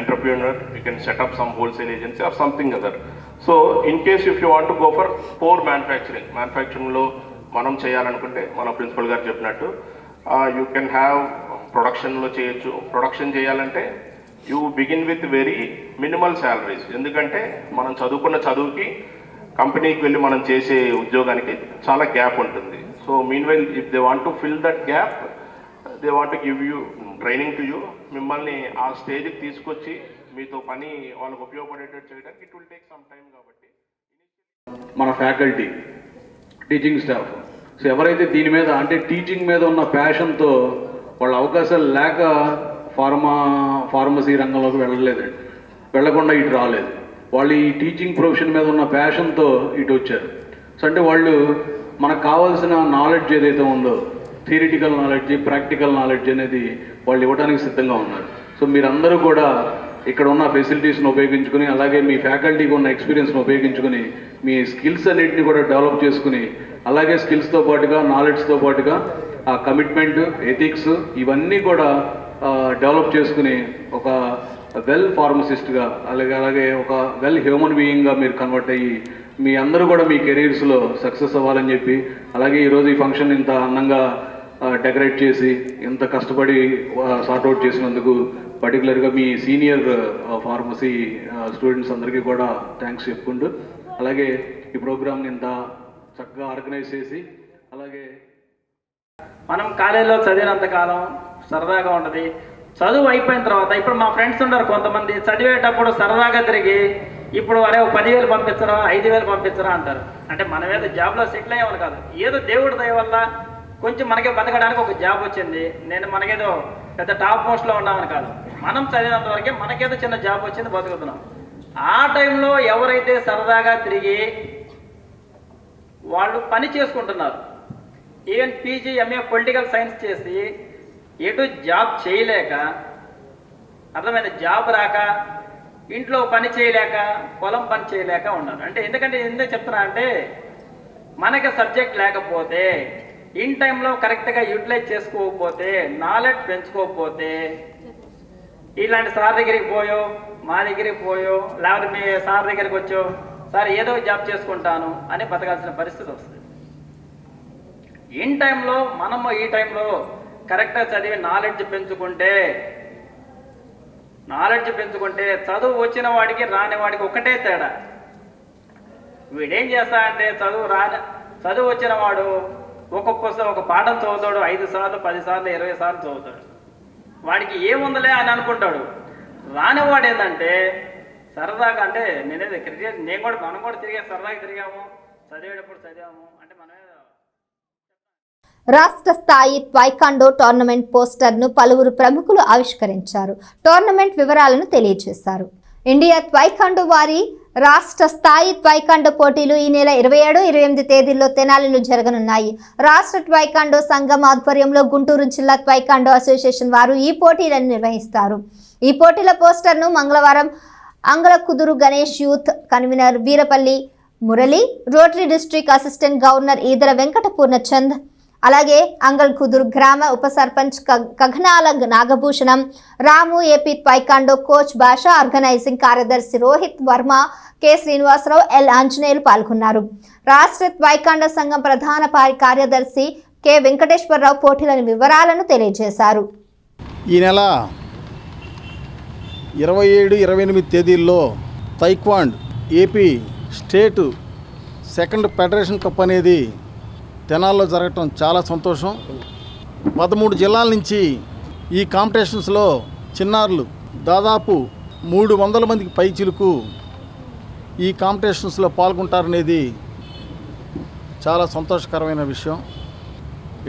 Entrepreneur, you can set up some wholesale agency or something other. So in case if you want to go for core మ్యానుఫ్యాక్చరింగ్లో మనం చేయాలనుకుంటే మన principal గారు చెప్పినట్టు యూ కెన్ హ్యావ్ ప్రొడక్షన్లో చేయొచ్చు. ప్రొడక్షన్ చేయాలంటే you begin with very minimal salaries. ఎందుకంటే మనం చదువుకున్న చదువుకి కంపెనీకి వెళ్ళి మనం చేసే ఉద్యోగానికి చాలా గ్యాప్ ఉంటుంది. So mean while if they want to fill that gap, they want to give you training to you. మిమ్మల్ని ఆ స్టేజ్కి తీసుకొచ్చి మీతో పని వాళ్ళకు ఉపయోగపడేటట్టు చేయడానికి it will take some time. కాబట్టి మన ఫ్యాకల్టీ టీచింగ్ స్టాఫ్. సో ఎవరైతే దీని మీద అంటే టీచింగ్ మీద ఉన్న ప్యాషన్తో వాళ్ళ అవకాశాలు లేక ఫార్మసీ రంగంలోకి వెళ్ళలేదండి, వెళ్ళకుండా ఇటు రాలేదు. వాళ్ళు ఈ టీచింగ్ ప్రొఫెషన్ మీద ఉన్న ప్యాషన్తో ఇటు వచ్చారు. సో అంటే వాళ్ళు మనకు కావాల్సిన నాలెడ్జ్ ఏదైతే ఉందో, థియరిటికల్ నాలెడ్జ్, ప్రాక్టికల్ నాలెడ్జ్ అనేది వాళ్ళు ఇవ్వడానికి సిద్ధంగా ఉన్నారు. సో మీరందరూ కూడా ఇక్కడ ఉన్న ఫెసిలిటీస్ని ఉపయోగించుకుని, అలాగే మీ ఫ్యాకల్టీకి ఉన్న ఎక్స్పీరియన్స్ని ఉపయోగించుకుని, మీ స్కిల్స్ అన్నింటినీ కూడా డెవలప్ చేసుకుని, అలాగే స్కిల్స్తో పాటుగా నాలెడ్జ్తో పాటుగా ఆ కమిట్మెంట్, ఎథిక్స్ ఇవన్నీ కూడా డెవలప్ చేసుకుని ఒక వెల్ ఫార్మసిస్ట్గా, అలాగే ఒక వెల్ హ్యూమన్ బీయింగ్గా మీరు కన్వర్ట్ అయ్యి మీ అందరూ కూడా మీ కెరీర్స్లో సక్సెస్ అవ్వాలని చెప్పి, అలాగే ఈరోజు ఈ ఫంక్షన్ ఇంత అందంగా డెకరేట్ చేసి ఇంత కష్టపడి సార్ట్అవుట్ చేసినందుకు పర్టికులర్గా మీ సీనియర్ ఫార్మసీ స్టూడెంట్స్ అందరికీ కూడా థ్యాంక్స్ చెప్పుకుంటూ, అలాగే ఈ ప్రోగ్రామ్ని ఇంత చక్కగా ఆర్గనైజ్ చేసి, అలాగే మనం కాలేజీలో చదివినంత కాలం సరదాగా ఉంటుంది. చదువు అయిపోయిన తర్వాత ఇప్పుడు మా ఫ్రెండ్స్ ఉన్నారు కొంతమంది, చదివేటప్పుడు సరదాగా తిరిగి ఇప్పుడు అరే 10,000 పంపించరా 5,000 పంపించరా అంటారు. అంటే మనం ఏదో జాబ్లో సెటిల్ అయ్యేవాళ్ళు కాదు, ఏదో దేవుడి దయ వల్ల కొంచెం మనకే బతకడానికి ఒక జాబ్ వచ్చింది. మనకేదో పెద్ద టాప్ మోస్ట్లో ఉన్నామని కాదు, మనం చదివినంత వరకే మనకేదో చిన్న జాబ్ వచ్చింది, బతుకుతున్నాం. ఆ టైంలో ఎవరైతే సరదాగా తిరిగి వాళ్ళు పని చేసుకుంటున్నారు, even PG MA political science చేసి ఎటు జాబ్ చేయలేక, అర్థమైన జాబ్ రాక, ఇంట్లో పని చేయలేక, పొలం పని చేయలేక ఉన్నారు. అంటే ఎందుకంటే ఎందుకు చెప్తున్నా అంటే, మనకి సబ్జెక్ట్ లేకపోతే, ఇన్ టైంలో కరెక్ట్గా యూటిలైజ్ చేసుకోకపోతే, నాలెడ్జ్ పెంచుకోకపోతే, ఇలాంటి సార్ దగ్గరికి పోయో, మా దగ్గరికి పోయో, లేకపోతే మీ సార్ దగ్గరికి వచ్చో, సార్ ఏదో జాబ్ చేసుకుంటాను అని బతకాల్సిన పరిస్థితి వస్తుంది. ఇన్ టైంలో మనము ఈ టైంలో కరెక్ట్గా చదివి నాలెడ్జ్ పెంచుకుంటే చదువు వచ్చిన వాడికి రాని వాడికి ఒకటే తేడా. వీడేం చేస్తా అంటే చదువు వచ్చిన వాడు ఒక పాఠం చదువుతాడు, 5 సార్లు 10 సార్లు 20 సార్లు చదువుతాడు, వాడికి ఏముందలే అని అనుకుంటాడు. రానివాడు ఏంటంటే సరదాగా, అంటే మనం కూడా సరదాగా తిరిగాము, చదివేటప్పుడు చదివాము అంటే మనమే. రాష్ట్ర స్థాయి ట్వైకాండో టోర్నమెంట్ పోస్టర్ను పలువురు ప్రముఖులు ఆవిష్కరించారు. టోర్నమెంట్ వివరాలను తెలియజేశారు. ఇండియా ట్వైకాండో వారి రాష్ట్ర స్థాయి ట్వైకాండో పోటీలు ఈ నెల 27, 28 తేదీల్లో తెనాలిలో జరగనున్నాయి. రాష్ట్ర ట్వైకాండో సంఘం ఆధ్వర్యంలో గుంటూరు జిల్లా ట్వైకాండో అసోసియేషన్ వారు ఈ పోటీలను నిర్వహిస్తారు. ఈ పోటీల పోస్టర్ను మంగళవారం Angalakuduru Ganesh youth convener Veerapalli Murali, Rotary district assistant governor Eedara Venkata Purnachand, అలాగే అంగల్కుదురు గ్రామ ఉప sarpanch Kaghanala Nagabhushanam, Ramu, AP taekwondo coach Basha, organising కార్యదర్శి రోహిత్ వర్మ, కె శ్రీనివాసరావు, ఎల్ ఆంజనేయులు పాల్గొన్నారు. రాష్ట్ర ట్వైకాండో సంఘం ప్రధాన కార్యదర్శి కె వెంకటేశ్వరరావు పోటీల వివరాలను తెలియజేశారు. ఈ నెల 27, 28 తేదీల్లో taekwondo AP state second federation cup అనేది తెనాల్లో జరగటం చాలా సంతోషం. 13 జిల్లాల నుంచి ఈ కాంపిటీషన్స్లో చిన్నారులు దాదాపు 300 మందికి పైచిలుకు ఈ కాంపిటీషన్స్లో పాల్గొంటారనేది చాలా సంతోషకరమైన విషయం.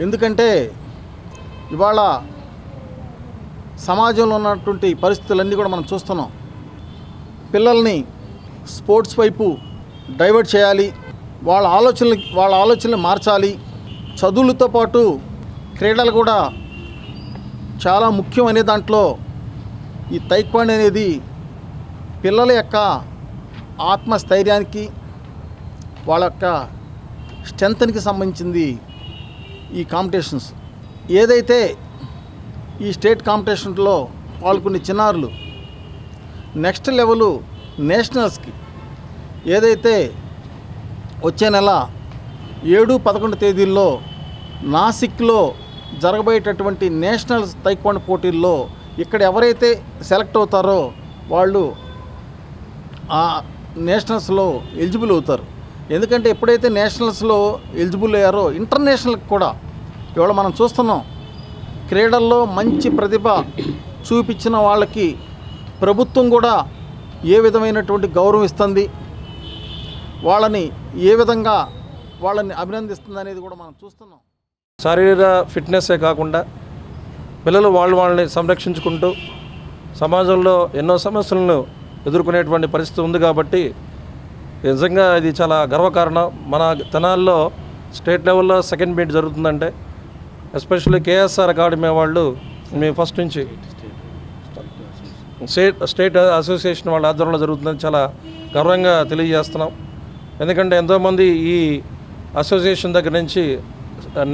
ఎందుకంటే ఇవాళ సమాజంలో ఉన్నటువంటి పరిస్థితులన్నీ కూడా మనం చూస్తున్నాం. పిల్లల్ని స్పోర్ట్స్ వైపు డైవర్ట్ చేయాలి, వాళ్ళ ఆలోచనలు మార్చాలి. చదువులతో పాటు క్రీడలు కూడా చాలా ముఖ్యం అనే దాంట్లో ఈ తైక్వాండో అనేది పిల్లల యొక్క ఆత్మస్థైర్యానికి, వాళ్ళ యొక్క స్ట్రెంత్కి సంబంధించింది. ఈ కాంపిటీషన్స్ ఏదైతే ఈ స్టేట్ కాంపిటీషన్లో పాల్గొనే చిన్నారులు నెక్స్ట్ లెవెల్ నేషనల్స్కి ఏదైతే వచ్చే నెల 7, 11 తేదీల్లో నాసిక్లో జరగబోయేటటువంటి నేషనల్ తైక్వాండో పోటీల్లో ఇక్కడ ఎవరైతే సెలెక్ట్ అవుతారో వాళ్ళు ఆ నేషనల్స్లో ఎలిజిబుల్ అవుతారు. ఎందుకంటే ఎప్పుడైతే నేషనల్స్లో ఎలిజిబుల్ అయ్యారో ఇంటర్నేషనల్కి కూడా ఇవాళ మనం చూస్తున్నాం. క్రీడల్లో మంచి ప్రతిభ చూపించిన వాళ్ళకి ప్రభుత్వం కూడా ఏ విధమైనటువంటి గౌరవం ఇస్తుంది, వాళ్ళని ఏ విధంగా వాళ్ళని అభినందిస్తుంది అనేది కూడా మనం చూస్తున్నాం. శారీరక ఫిట్నెస్సే కాకుండా పిల్లలు వాళ్ళని సంరక్షించుకుంటూ సమాజంలో ఎన్నో సమస్యలను ఎదుర్కొనేటువంటి పరిస్థితి ఉంది కాబట్టి నిజంగా ఇది చాలా గర్వకారణం. మన తెనాల్లో స్టేట్ లెవెల్లో సెకండ్ మీట్ జరుగుతుందంటే ఎస్పెషల్లీ కేఎస్ఆర్ అకాడమీ వాళ్ళు మేము ఫస్ట్ నుంచి స్టేట్ అసోసియేషన్ వాళ్ళ ఆధ్వర్యంలో జరుగుతుందని చాలా గర్వంగా తెలియజేస్తున్నాం. ఎందుకంటే ఎంతోమంది ఈ అసోసియేషన్ దగ్గర నుంచి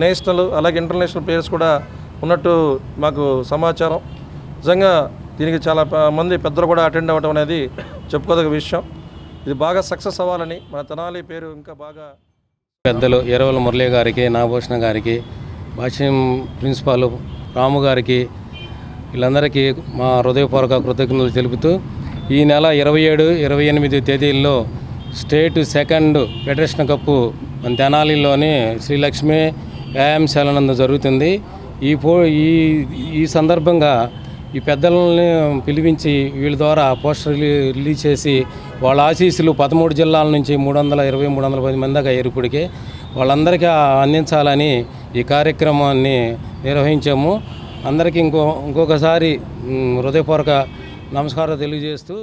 నేషనల్ అలాగే ఇంటర్నేషనల్ ప్లేయర్స్ కూడా ఉన్నట్టు మాకు సమాచారం. నిజంగా దీనికి చాలా మంది పెద్దలు కూడా అటెండ్ అవ్వడం అనేది చెప్పుకోదగ్గ విషయం. ఇది బాగా సక్సెస్ అవ్వాలని మన తెనాలి పేరు ఇంకా బాగా పెద్దలు ఎరవల మురళీ గారికి, నాగభూషణ గారికి, భాష్యం ప్రిన్సిపాల్ రాము గారికి వీళ్ళందరికీ మా హృదయపూర్వక కృతజ్ఞతలు తెలుపుతూ ఈ నెల 27, 28 తేదీల్లో స్టేట్ సెకండ్ ఫెడరేషన్ కప్పు మన తెనాలిలోని శ్రీలక్ష్మి వ్యాయామశాలనందు జరుగుతుంది. ఈ సందర్భంగా ఈ పెద్దలని పిలిపించి వీళ్ళ ద్వారా పోస్టర్ రిలీజ్ చేసి వాళ్ళ ఆశీస్సులు 13 జిల్లాల నుంచి 320, 310 మంది దాకా ఇప్పటికే వాళ్ళందరికీ అందించాలని ఈ కార్యక్రమాన్ని నిర్వహించాము. అందరికీ ఇంకొకసారి హృదయపూర్వక నమస్కారం తెలియజేస్తూ,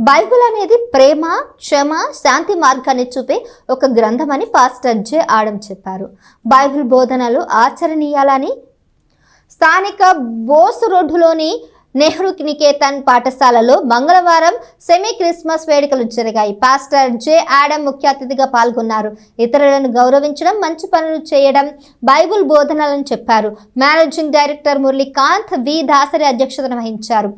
బైబిల్ అనేది ప్రేమ, క్షమ, శాంతి మార్గాన్ని చూపే ఒక గ్రంథమని పాస్టర్ జె ఆడమ్ చెప్పారు. బైబిల్ బోధనలు ఆచరణీయాలని స్థానిక బోసు రోడ్డులోని నెహ్రూ నికేతన్ పాఠశాలలో మంగళవారం సెమీ క్రిస్మస్ వేడుకలు జరిగాయి. పాస్టర్ జె ఆడమ్ ముఖ్య అతిథిగా పాల్గొన్నారు. ఇతరులను గౌరవించడం, మంచి పనులు చేయడం బైబిల్ బోధనలను చెప్పారు. మేనేజింగ్ డైరెక్టర్ మురళీకాంత్ వి దాసరి అధ్యక్షతన వహించారు.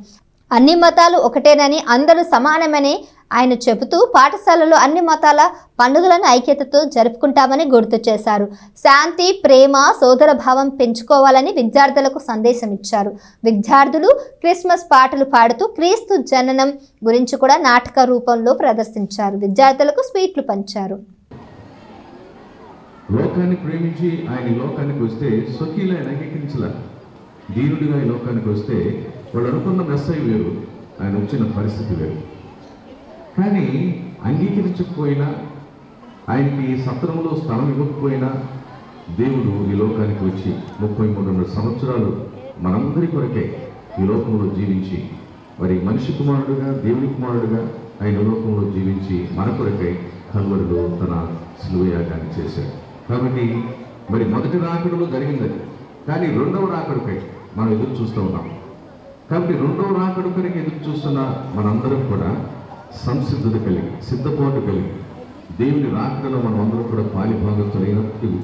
అన్ని మతాలు ఒకటేనని, అందరూ సమానమని ఆయన చెబుతూ పాఠశాలలో అన్ని మతాల పండుగలను ఐక్యతతో జరుపుకుంటామని గుర్తు చేశారు. శాంతి, ప్రేమ, సోదర భావం పెంచుకోవాలని విద్యార్థులకు సందేశం ఇచ్చారు. విద్యార్థులు క్రిస్మస్ పాటలు పాడుతూ క్రీస్తు జననం గురించి కూడా నాటక రూపంలో ప్రదర్శించారు. విద్యార్థులకు స్వీట్లు పంచారు. లోకాన్ని ప్రేమించి ఆయన లోకానికి వస్తే స్వకీయులు ఆయన అంగీకరించలే. దీనుడిగా ఈ లోకానికి వస్తే వాళ్ళు అనుకున్న మెస్సయ్య వేరు, ఆయన వచ్చిన పరిస్థితి వేరు. కానీ అంగీకరించకపోయినా, ఆయనకి సత్రంలో స్థలం ఇవ్వకపోయినా దేవుడు ఈ లోకానికి వచ్చి 33 సంవత్సరాలు మనందరి కొరకే ఈ లోకంలో జీవించి, మరి మనిషి కుమారుడుగా, దేవుని కుమారుడుగా ఆయన లోకంలో జీవించి మన కొరకై కల్వరిలో తన శిలువయాగాన్ని చేశాడు. కాబట్టి మరి మొదటి రాకడలో జరిగింది, కానీ రెండవ రాకడకై మనం ఎదురు చూస్తూ ఉన్నాం. కాబట్టి రెండవ రాకడ కొరకు ఎదురు చూస్తున్న మనందరం కూడా సంసిద్ధత కలిగి, సిద్ధపాటు కలిగి దేవుని రాకడలో మనం అందరం కూడా పాలి భాగస్తులైనప్పుడు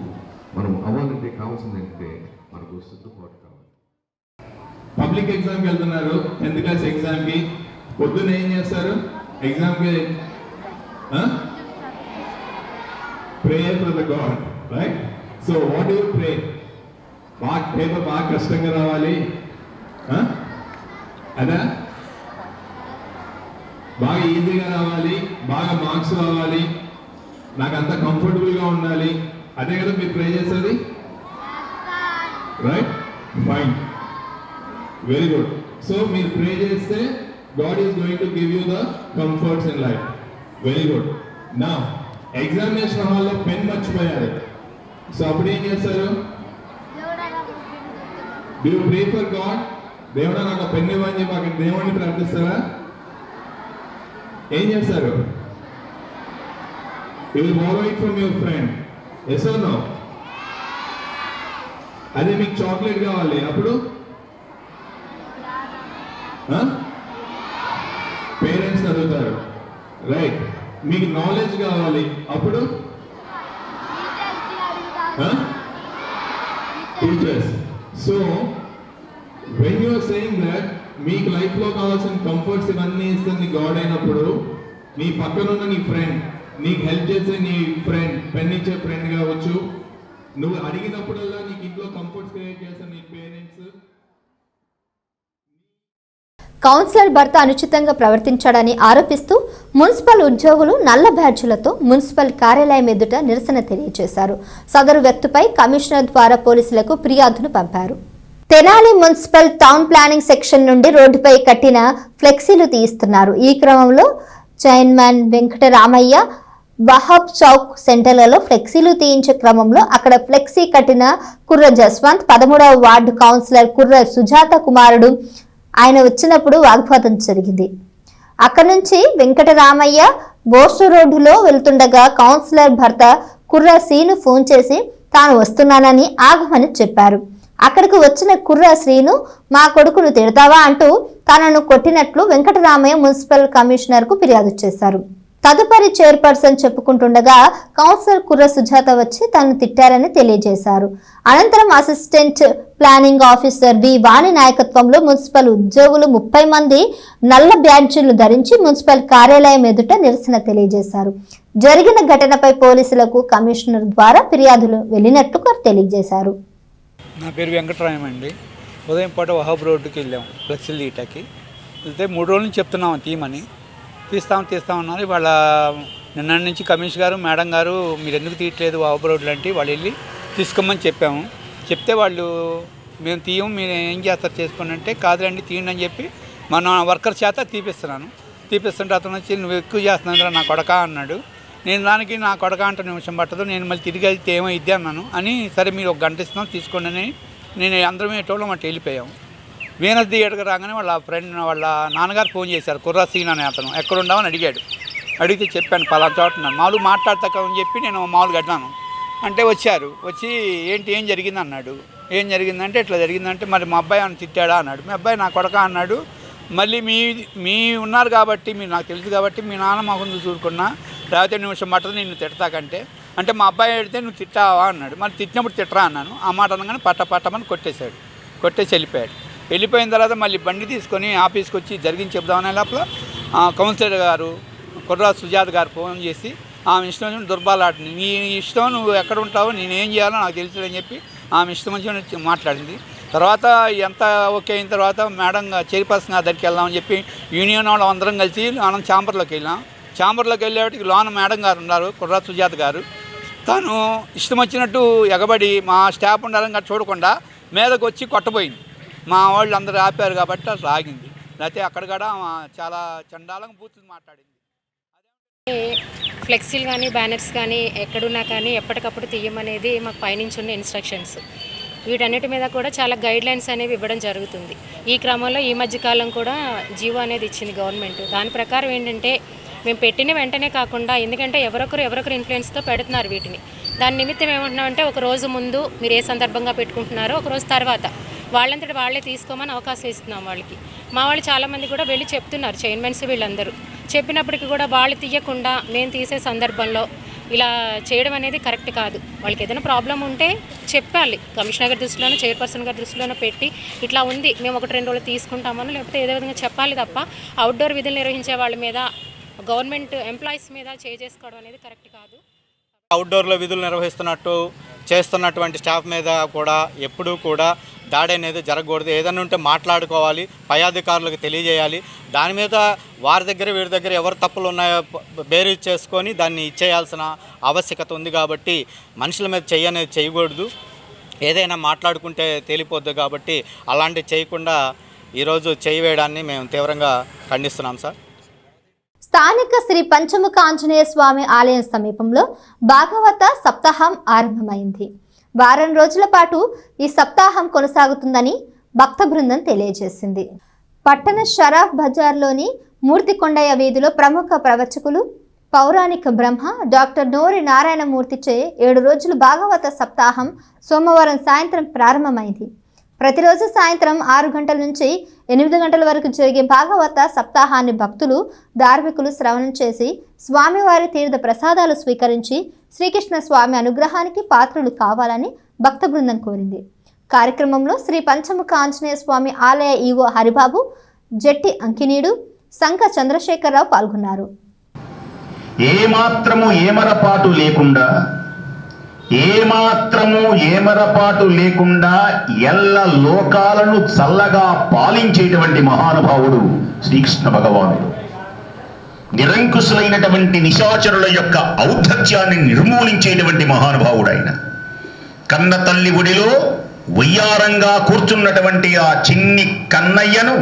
మనం అవ్వాలంటే కావాల్సింది ఏంటంటే మనకు సిద్ధపాటు కావాలి. పబ్లిక్ ఎగ్జామ్కి వెళ్తున్నారు, 10th క్లాస్ ఎగ్జామ్కి. పొద్దున్న ఏం చేస్తారు? ఎగ్జామ్కి prayer for the God, right? So what you pray? Paper బాగా కష్టంగా రావాలి, అదా? బాగా ఈజీగా రావాలి, బాగా మార్క్స్ రావాలి, నాకు అంత కంఫర్టబుల్గా ఉండాలి, అదే కదా మీరు ప్రే చేసేది, right? Fine, very good. So మీరు ప్రే చేస్తే God is going to give you the comforts in life. Very good. నా ఎగ్జామినేషన్ హాల్లో పెన్ మర్చిపోయారు, సో అప్పుడు ఏం చేస్తారు? Do you pray for God? దేవుడా నాకు పెన్ ఇవ్వని చెప్పి అక్కడ దేవుడిని ప్రార్థిస్తారా? ఏం చేస్తారు? You will borrow it from your friend. Yes or no? అదే మీకు చాక్లెట్ కావాలి, అప్పుడు పేరెంట్స్ అడుగుతారు, రైట్? మీకు నాలెడ్జ్ కావాలి, అప్పుడు teachers. So when you are saying that మీకు లైఫ్లో కావాల్సిన కంఫర్ట్స్ ఇవన్నీ ఇస్తుంది గాడ్ అయినప్పుడు, నీ పక్కనున్న నీ ఫ్రెండ్, నీకు హెల్ప్ చేసే నీ ఫ్రెండ్, పెన్ ఇచ్చే ఫ్రెండ్ కావచ్చు, నువ్వు అడిగినప్పుడల్లా నీకు ఇంట్లో కంఫర్ట్స్ క్రియేట్ చేస్తారు నీ పేరెంట్స్. కౌన్సిలర్ భర్త అనుచితంగా ప్రవర్తించాడని ఆరోపిస్తూ మున్సిపల్ ఉద్యోగులు నల్ల బ్యాడ్జీలతో మున్సిపల్ కార్యాలయం ఎదుట నిరసన తెలియజేశారు. సదరు వ్యక్తిపై కమిషనర్ ద్వారా పోలీసులకు ఫిర్యాదును పంపారు. Tenali municipal town planning section నుండి రోడ్డుపై కట్టిన ఫ్లెక్సీలు తీయిస్తున్నారు. ఈ క్రమంలో చైర్మన్ వెంకటరామయ్య, వహాబ్ చౌక్ సెంటర్లలో ఫ్లెక్సీలు తీయించే క్రమంలో అక్కడ ఫ్లెక్సీ కట్టిన కుర్ర జస్వంత్ 13వ వార్డు కౌన్సిలర్ కుర్ర సుజాత కుమారుడు ఆయన వచ్చినప్పుడు వాగ్వాదం జరిగింది. అక్కడి నుంచి వెంకటరామయ్య బోస్టు రోడ్డులో వెళ్తుండగా కౌన్సిలర్ భర్త కుర్ర శ్రీను ఫోన్ చేసి తాను వస్తున్నానని ఆగమని చెప్పారు. అక్కడికి వచ్చిన కుర్ర శ్రీను మా కొడుకును తిడతావా అంటూ తనను కొట్టినట్లు వెంకటరామయ్య మున్సిపల్ కమిషనర్కు ఫిర్యాదు చేశారు. తదుపరి చైర్పర్సన్ చెప్పుకుంటుండగా కౌన్సిలర్ కుర్ర సుజాత వచ్చి తనను తిట్టారని తెలియజేశారు. అనంతరం అసిస్టెంట్ ప్లానింగ్ ఆఫీసర్ వి వాణి నాయకత్వంలో మున్సిపల్ ఉద్యోగులు 30 మంది నల్ల బ్యాడ్జీలు ధరించి మున్సిపల్ కార్యాలయం ఎదుట నిరసన తెలియజేశారు. జరిగిన ఘటనపై పోలీసులకు కమిషనర్ ద్వారా ఫిర్యాదులు వెళ్లినట్లు తెలియజేశారు. నా పేరు వెంకటరాయం అండి. ఉదయం పూట వహాబ్ రోడ్డుకి వెళ్ళాము ఫ్లెక్సీలు తీయటానికి. వెళ్తే 3 రోజుల నుంచి చెప్తున్నాం తీయమని, తీస్తామన్నారు. ఇవాళ నిన్న నుంచి కమిషనర్ గారు మేడం గారు మీరు ఎందుకు తీయట్లేదు వహాబ్ రోడ్లు అంటే వాళ్ళు వెళ్ళి తీసుకోమని చెప్పాము. చెప్తే వాళ్ళు మేము తీయము, మీరు ఏం చేస్తారు చేసుకోండి అంటే కాదులండి తీయండి అని చెప్పి మన వర్కర్ చేత తీపిస్తుంటే అతను వచ్చి నువ్వు ఎక్కువ చేస్తున్నావు నా కొడక అన్నాడు. నేను దానికి నా కొడక అంటే నిమిషం పట్టదు, నేను మళ్ళీ తిరిగి అయితే ఏమైద్ది అన్నాను అని సరే మీరు 1 గంట ఇస్తున్నాం తీసుకోండి అని నేను అందరం ఏటోళ్ళం అటు వెళ్ళిపోయాము. వీనస్ థియేటర్కి రాగానే వాళ్ళ నాన్నగారు ఫోన్ చేశారు. కుర్రా సీన్ అనే అతను ఎక్కడున్నామని అడిగాడు. అడిగితే చెప్పాను పలానా చోట ఉన్నాను, మామూలు మాట్లాడతాకని చెప్పి నేను మామూలుగా అడిగాను. అంటే వచ్చి ఏం జరిగింది అన్నాడు. ఏం జరిగిందంటే ఇట్లా జరిగిందంటే మరి మా అబ్బాయి అని తిట్టాడా అన్నాడు. మీ అబ్బాయి నా కొడక అన్నాడు. మళ్ళీ మీ ఉన్నారు కాబట్టి మీరు నాకు తెలుసు కాబట్టి మీ నాన్న మా ముందు చూడుకున్నా లేకపోతే నిమిషం పట్టదు నిన్ను తిడతాకంటే అంటే మా అబ్బాయి అడిగితే నువ్వు తిట్టావా అన్నాడు. మరి తిట్టినప్పుడు తిట్టరా అన్నాను. ఆ మాట అనగానే పట్టమని కొట్టేసి వెళ్ళిపోయాడు. వెళ్ళిపోయిన తర్వాత మళ్ళీ బండి తీసుకొని ఆఫీస్కి వచ్చి జరిగింది చెప్దామనే లోపల కౌన్సిలర్ గారు కుర్రా సుజాత గారు ఫోన్ చేసి ఆమె ఇష్టం దుర్బాలాటని నీ ఇష్టం నువ్వు ఎక్కడ ఉంటావో నేనేం చేయాలో నాకు తెలుసు అని చెప్పి ఆమె ఇష్టం వచ్చి మాట్లాడింది. తర్వాత ఎంత ఓకే అయిన తర్వాత మేడం చైర్పర్సన్ దగ్గరికి వెళ్దామని చెప్పి యూనియన్ వాళ్ళు అందరం కలిసి మనం ఛాంబర్లోకి వెళ్ళాం. ఛాంబర్లోకి వెళ్ళేటికి లోన మేడం గారు ఉన్నారు కుర్రా సుజాత గారు. తను ఇష్టం వచ్చినట్టు ఎగబడి మా స్టాఫ్ ఉండాలని చూడకుండా మీదకి వచ్చి కొట్టబోయింది. మా వాళ్ళు అందరూ ఆపారు కాబట్టి అసలు ఆగింది. లేకపోతే అక్కడ కూడా చాలా చండాలంగా బూతులు మాట్లాడింది. ఫ్లెక్సీలు కానీ బ్యానర్స్ కానీ ఎక్కడున్నా కానీ ఎప్పటికప్పుడు తీయమనేది మాకు పైనుంచి ఉన్న ఇన్స్ట్రక్షన్స్. వీటన్నిటి మీద కూడా చాలా గైడ్లైన్స్ అనేవి ఇవ్వడం జరుగుతుంది. ఈ క్రమంలో ఈ మధ్యకాలం కూడా జీవో అనేది ఇచ్చింది గవర్నమెంట్. దాని ప్రకారం ఏంటంటే మేము పెట్టిన వెంటనే కాకుండా ఎందుకంటే ఎవరొకరు ఇన్ఫ్లుయెన్స్తో పెడుతున్నారు వీటిని. దాని నిమిత్తం ఏమంటున్నామంటే ఒక రోజు ముందు మీరు ఏ సందర్భంగా పెట్టుకుంటున్నారో ఒక రోజు తర్వాత వాళ్ళంతటి వాళ్ళే తీసుకోమని అవకాశం ఇస్తున్నాం వాళ్ళకి. మా వాళ్ళు చాలామంది కూడా వెళ్ళి చెప్తున్నారు, చైర్మన్స్ వీళ్ళందరూ చెప్పినప్పటికీ కూడా వాళ్ళు తీయకుండా మేము తీసే సందర్భంలో ఇలా చేయడం అనేది కరెక్ట్ కాదు. వాళ్ళకి ఏదైనా ప్రాబ్లం ఉంటే చెప్పాలి, కమిషనర్ గారి దృష్టిలోనో చైర్పర్సన్ గారి దృష్టిలోనో పెట్టి ఇట్లా ఉంది మేము 1-2 రోజులు తీసుకుంటామని లేకపోతే ఏదో విధంగా చెప్పాలి తప్ప అవుట్డోర్ విధులు నిర్వహించే వాళ్ళ మీద గవర్నమెంట్ ఎంప్లాయీస్ మీద చేసుకోవడం అనేది కరెక్ట్ కాదు. అవుట్డోర్లో విధులు నిర్వహిస్తున్నట్టు చేస్తున్నటువంటి స్టాఫ్ మీద కూడా ఎప్పుడూ కూడా దాడి అనేది జరగకూడదు. ఏదైనా ఉంటే మాట్లాడుకోవాలి, పై అధికారులకు తెలియజేయాలి. దాని మీద వారి దగ్గర వీరి దగ్గర ఎవరు తప్పులు ఉన్నాయో బేరీజ్ చేసుకొని దాన్ని ఇచ్చేయాల్సిన ఆవశ్యకత ఉంది. కాబట్టి మనుషుల మీద అనేది చేయకూడదు. ఏదైనా మాట్లాడుకుంటే తేలిపోద్దు. కాబట్టి అలాంటివి చేయకుండా ఈరోజు చేయవేయడాన్ని మేము తీవ్రంగా ఖండిస్తున్నాం సార్. స్థానిక శ్రీ పంచముఖ ఆంజనేయ స్వామి ఆలయం సమీపంలో భాగవత సప్తాహం ఆరంభమైంది. వారం రోజుల పాటు ఈ సప్తాహం కొనసాగుతుందని భక్త బృందం తెలియజేసింది. పట్టణ షరాఫ్ బజార్లోని మూర్తికొండయ్య వీధిలో ప్రముఖ ప్రవచకులు పౌరాణిక బ్రహ్మ డాక్టర్ నోరి నారాయణమూర్తిచే 7 రోజులు భాగవత సప్తాహం సోమవారం సాయంత్రం ప్రారంభమైంది. ప్రతిరోజు సాయంత్రం 6 గంటల నుంచి 8 గంటల వరకు జరిగే భాగవత సప్తాహాన్ని భక్తులు ధార్మికులు శ్రవణం చేసి స్వామివారి తీర్థ ప్రసాదాలు స్వీకరించి శ్రీకృష్ణ స్వామి అనుగ్రహానికి పాత్రులు కావాలని భక్త బృందం కోరింది. కార్యక్రమంలో శ్రీ పంచముఖ ఆంజనేయ స్వామి ఆలయ ఈవో హరిబాబు, జట్టి అంకినీడు, సంఘ చంద్రశేఖరరావు పాల్గొన్నారు. ఏమాత్రము ఏమరపాటు లేకుండా ఎల్ల లోకాలను చల్లగా పాలించేటువంటి మహానుభావుడు శ్రీకృష్ణ భగవానుడు. నిరంకుశులైనటువంటి నిశాచరుల యొక్క ఔద్ధత్యాన్ని నిర్మూలించేటువంటి మహానుభావుడు ఆయన. కన్న తల్లి గుడిలో వయ్యారంగా కూర్చున్నటువంటి ఆ చిన్ని కన్నయ్యను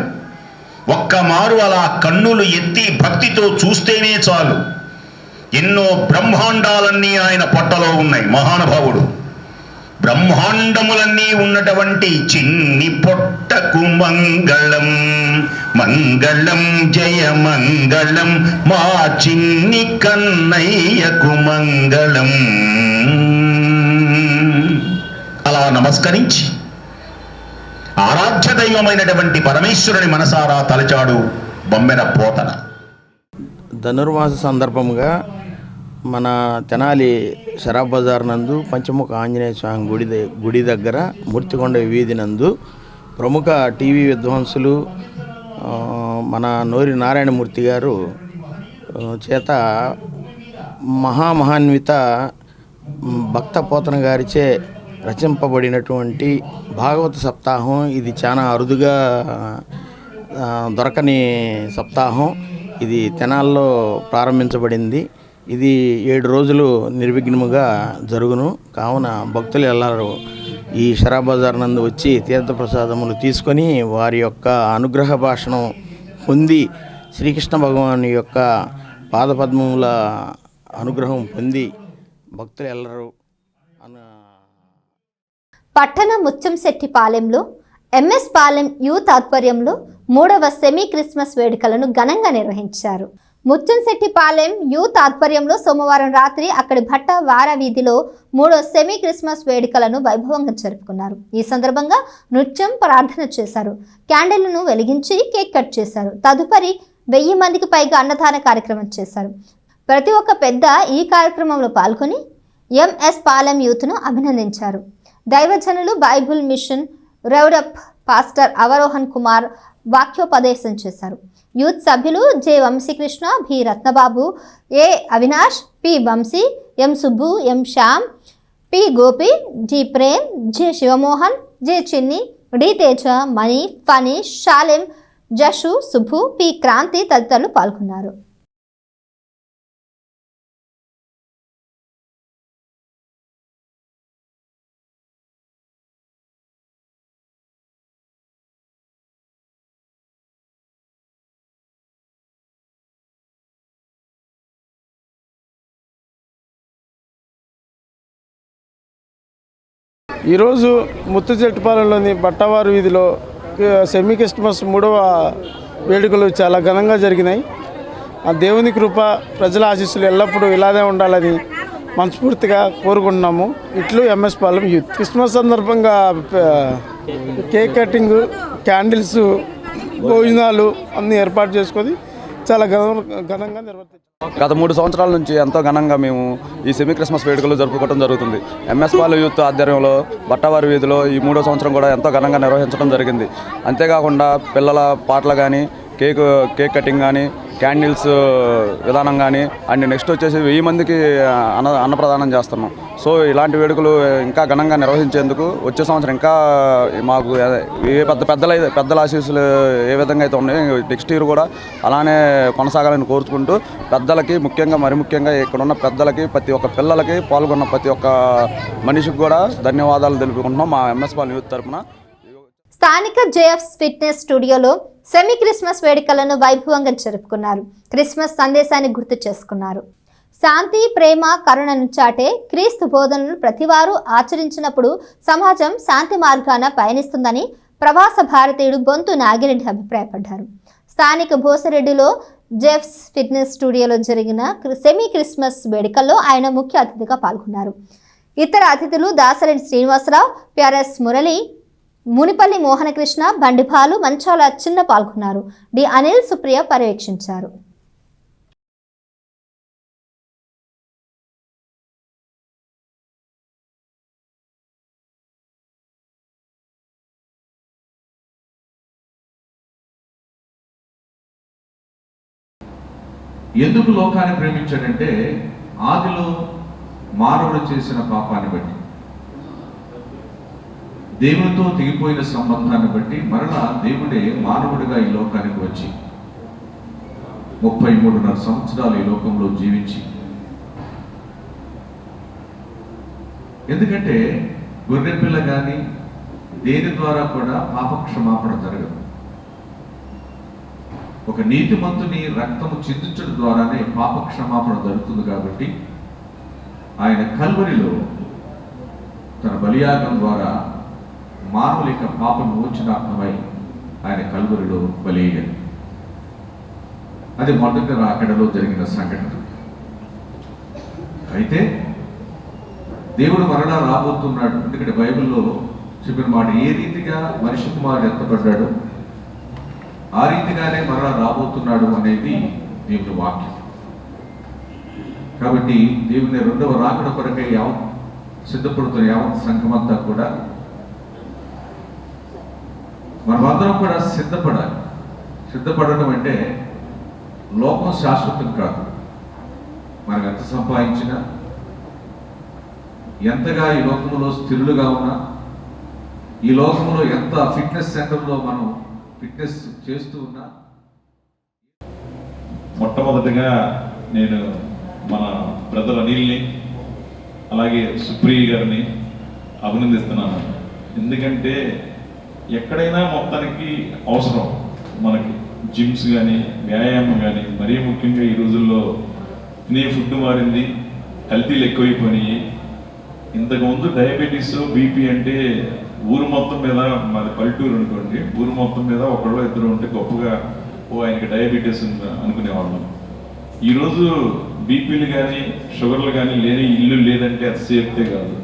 ఒక్క మారు అలా కన్నులు ఎత్తి భక్తితో చూస్తేనే చాలు ఎన్నో బ్రహ్మాండాలన్నీ ఆయన పొట్టలో ఉన్నాయి. మహానుభావుడు బ్రహ్మాండములన్నీ ఉన్నటువంటి చిన్ని పొట్టకు మంగళం మంగళం జయ మంగళం మా చిన్ని కన్నయ్యకు మంగళం. అలా నమస్కరించి ఆరాధ్య దైవమైనటువంటి పరమేశ్వరుని మనసారా తలచాడు బొమ్మెర పోతన. ధనుర్మాస సందర్భంగా మన తెనాలి షరాబ్ బజార్ నందు పంచముఖ ఆంజనేయ స్వామి గుడి దగ్గర మూర్తికొండ వీధి నందు ప్రముఖ టీవీ విద్వాంసులు మన నోరి నారాయణమూర్తి గారు చేత మహాన్విత భక్త పోతన గారిచే రచింపబడినటువంటి భాగవత సప్తాహం. ఇది చాలా అరుదుగా దొరకని సప్తాహం. ఇది తెనాల్లో ప్రారంభించబడింది. ఇది 7 రోజులు నిర్విఘ్నముగా జరుగును. కావున భక్తులు ಎಲ್ಲರೂ ఈ షరాబ్ బజార్ నందు వచ్చి తీర్థప్రసాదములు తీసుకొని వారి యొక్క అనుగ్రహ భాషణం పొంది శ్రీకృష్ణ భగవాను యొక్క పాదపద్మముల అనుగ్రహం పొంది భక్తులు ಎಲ್ಲರೂ పట్టణ ముత్యంశెట్టిపాలెంలో ఎంఎస్ పాలెం యూత్ ఆధ్వర్యంలో 3వ సెమీ క్రిస్మస్ వేడుకలను ఘనంగా నిర్వహించారు. ముత్యంశెట్టిపాలెం యూత్ ఆధ్వర్యంలో సోమవారం రాత్రి అక్కడి భట్ట వార వీధిలో 3వ సెమీ క్రిస్మస్ వేడుకలను వైభవంగా జరుపుకున్నారు. ఈ సందర్భంగా నృత్యం, ప్రార్థన చేశారు. క్యాండిల్ను వెలిగించి కేక్ కట్ చేశారు. తదుపరి 1000 మందికి పైగా అన్నదాన కార్యక్రమం చేశారు. ప్రతి ఒక్క పెద్ద ఈ కార్యక్రమంలో పాల్గొని ఎంఎస్ పాలెం యూత్ను అభినందించారు. దైవజనులు బైబుల్ మిషన్ రెవరప్ పాస్టర్ అవరోహన్ కుమార్ వాక్యోపదేశం చేశారు. యూత్ సభ్యులు J Vamsikrishna, B Ratnababu, A Avinash, P Vamsi, M Subbu, M Shyam, P Gopi, G Prem, J Sivamohan, J Chinni, D Teja, Mani, Phanish, Shalem, Jashu, Subbu, P Kranthi తదితరులు పాల్గొన్నారు. ఈరోజు ముత్తుచెట్టుపాలెంలోని బట్టవారు వీధిలో సెమీ క్రిస్మస్ 3వ వేడుకలు చాలా ఘనంగా జరిగినాయి. ఆ దేవుని కృప, ప్రజల ఆశీస్సులు ఎల్లప్పుడూ ఇలానే ఉండాలని మనస్ఫూర్తిగా కోరుకుంటున్నాము. ఇట్లు ఎంఎస్ పాలెం యూత్. క్రిస్మస్ సందర్భంగా కేక్ కటింగ్, క్యాండిల్స్, భోజనాలు అన్నీ ఏర్పాటు చేసుకొని చాలా ఘనంగా నిర్వర్తించారు. గత 3 సంవత్సరాల నుంచి ఎంతో ఘనంగా మేము ఈ సెమీ క్రిస్మస్ వేడుకలు జరుపుకోవడం జరుగుతుంది. ఎంఎస్ పాలెం యూత్ ఆధ్వర్యంలో బట్టవారి వీధిలో ఈ 3వ సంవత్సరం కూడా ఎంతో ఘనంగా నిర్వహించడం జరిగింది. అంతేకాకుండా పిల్లల పాటలు కానీ, కేక్ కటింగ్ కానీ, క్యాండిల్స్ విధానం కానీ అండ్ నెక్స్ట్ వచ్చేసి 1000 మందికి అన్నప్రదానం చేస్తున్నాం. సో ఇలాంటి వేడుకలు ఇంకా ఘనంగా నిర్వహించేందుకు వచ్చే సంవత్సరం ఇంకా మాకు ఏ పెద్దల ఆశీస్సులు ఏ విధంగా అయితే ఉన్నాయో నెక్స్ట్ ఇయర్ కూడా అలానే కొనసాగాలని కోరుకుంటూ పెద్దలకి మరి ముఖ్యంగా ఇక్కడ ఉన్న పెద్దలకి, ప్రతి ఒక్క పిల్లలకి, పాల్గొన్న ప్రతి ఒక్క మనిషికి కూడా ధన్యవాదాలు తెలుపుకుంటున్నాం మా ఎంఎస్ పాలెం యూత్ తరఫున. స్థానిక జేఎఫ్ ఫిట్నెస్ స్టూడియోలో సెమీ క్రిస్మస్ వేడుకలను వైభవంగా జరుపుకున్నారు. క్రిస్మస్ సందేశాన్ని గుర్తు చేసుకున్నారు. శాంతి, ప్రేమ, కరుణను చాటే క్రీస్తు బోధనలు ప్రతివారు ఆచరించినప్పుడు సమాజం శాంతి మార్గాన పయనిస్తుందని ప్రవాస భారతీయుడు బొంతు నాగిరెడ్డి అభిప్రాయపడ్డారు. స్థానిక భోసరెడ్డిలో జెఫ్స్ ఫిట్నెస్ స్టూడియోలో జరిగిన సెమీ క్రిస్మస్ వేడుకల్లో ఆయన ముఖ్య అతిథిగా పాల్గొన్నారు. ఇతర అతిథులు దాసరెడ్డి శ్రీనివాసరావు, పిఆర్ఎస్ మురళి, మునిపల్లి మోహనకృష్ణ, బండిపాలు, మంచాల చిన్న పాల్గొన్నారు. డి అనిల్, సుప్రియ పర్యవేక్షించారు. ఎందుకు లోకాన్ని ప్రేమించాడంటే ఆదిలో మానవుడు చేసిన పాపాన్ని బట్టి, దేవునితో తెగిపోయిన సంబంధాన్ని బట్టి మరలా దేవుడే మానవుడిగా ఈ లోకానికి వచ్చి 33.5 సంవత్సరాలు ఈ లోకంలో జీవించి, ఎందుకంటే గొర్రెపిల్ల కానీ దేని ద్వారా కూడా పాపక్షమాపణ జరగదు. ఒక నీతిమంతుని రక్తము చిందించడం ద్వారానే పాప క్షమాపణ జరుగుతుంది. కాబట్టి ఆయన కల్వరిలో తన బలియాగం ద్వారా మానవుల యొక్క పాప విమోచనార్థమై ఆయన కల్వరిలో బలి అయ్యాడు. అది మొదటి రాకడలో జరిగిన సంఘటన. అయితే దేవుడు మరలా రాబోతున్నాడు. ఎందుకంటే బైబిల్లో చెప్పిన మాట, ఏ రీతిగా మనిషి కుమారుడు ఎత్తబడ్డాడు ఆ రీతిగానే మరలా రాబోతున్నాడు అనేది దేవుని వాక్యం. కాబట్టి దేవుని రెండవ రాకడ కొరకై సిద్ధపడుతున్న యావత్ సంఘమంతా కూడా మనమందరం కూడా సిద్ధపడాలి. సిద్ధపడడం అంటే లోకం శాశ్వతం కాదు. మనం ఎంత సంపాదించినా, ఎంతగా ఈ లోకంలో స్థిరులుగా ఉన్నా, ఈ లోకంలో ఎంత ఫిట్నెస్ సెంటర్లో మనం ఫిట్నెస్ చేస్తూ ఉన్నా, మొట్టమొదటిగా నేను మన బ్రదర్ అనిల్ని అలాగే సుప్రియ గారిని అభినందిస్తున్నాను. ఎందుకంటే ఎక్కడైనా మొత్తానికి అవసరం మనకి జిమ్స్ కానీ వ్యాయామం కానీ. మరీ ముఖ్యంగా ఈ రోజుల్లో తినే ఫుడ్ మారింది, కల్తీలు ఎక్కువైపోయినాయి. ఇంతకుముందు డయాబెటీస్ బీపీ అంటే ఊరు మొత్తం మీద, మాది పల్లెటూరు అనుకోండి, ఊరు మొత్తం మీద ఒకళ్ళు ఇద్దరు ఉంటే గొప్పగా ఆయనకి డయాబెటీస్ అనుకునేవాళ్ళం. ఈరోజు బీపీలు కానీ షుగర్లు కానీ లేని ఇల్లు లేదంటే అతిశయోక్తే కాదు.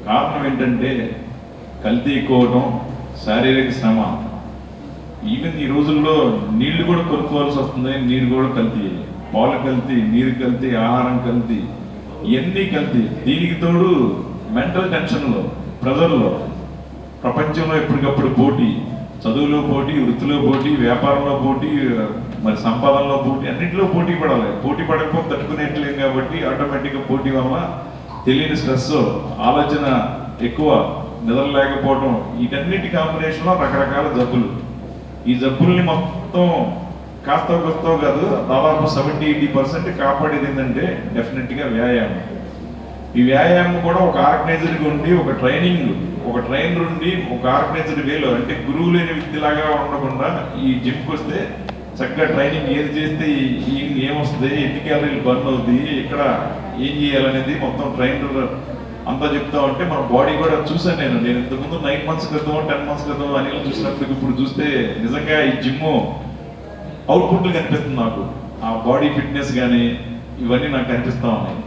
కారణం ఏంటంటే కల్తీ ఎక్కువ అవడం, శారీరక శ్రమ. ఈవెన్ ఈ రోజుల్లో నీళ్లు కూడా కొనుక్కోవాల్సి వస్తుంది. నీరు కూడా కల్తీ, పాలు కల్తీ, నీరు కల్తీ, ఆహారం కల్తీ, ఇవన్నీ కల్తీ. దీనికి తోడు మెంటల్ టెన్షన్లో, ప్రెజర్లో, ప్రపంచంలో ఎప్పటికప్పుడు పోటీ, చదువులో పోటీ, వృత్తిలో పోటీ, వ్యాపారంలో పోటీ, మరి సంపాదనలో పోటీ, అన్నింటిలో పోటీ పడాలి. పోటీ పడకపోతే తట్టుకునేట్లేదు. కాబట్టి ఆటోమేటిక్గా పోటీ వల్ల తెలియని స్ట్రెస్, ఆలోచన ఎక్కువ, నిద్ర లేకపోవడం, వీటన్నిటి కాంబినేషన్లో రకరకాల జబ్బులు. ఈ జబ్బుల్ని మొత్తం కాస్త కొస్తో కాదు, దాదాపు 70-80% కాపాడేది ఏంటంటే డెఫినెట్గా వ్యాయామం. ఈ వ్యాయామం కూడా ఒక ఆర్గనైజర్గా ఉండి, ఒక ట్రైనర్ ఉండి, ఒక ఆర్గనైజర్ వేలో, అంటే గురువు లేని వ్యక్తిలాగా ఉండకుండా ఈ జిమ్కి వస్తే చక్కగా ట్రైనింగ్ ఏది చేస్తే ఏమొస్తుంది, ఎన్ని క్యాలరీలు బర్న్ అవుతుంది, ఇక్కడ ఏం చేయాలనేది మొత్తం ట్రైనర్ అంతా చెప్తా ఉంటే మన బాడీ కూడా చూసాను. నేను ఇంతకుముందు 9 months క్రితం 10 months క్రితం అనిల్ చూసినప్పుడు ఇప్పుడు చూస్తే నిజంగా ఈ జిమ్ అవుట్పుట్లు కనిపిస్తుంది నాకు. ఆ బాడీ ఫిట్నెస్ కానీ ఇవన్నీ నాకు కనిపిస్తూ ఉన్నాయి.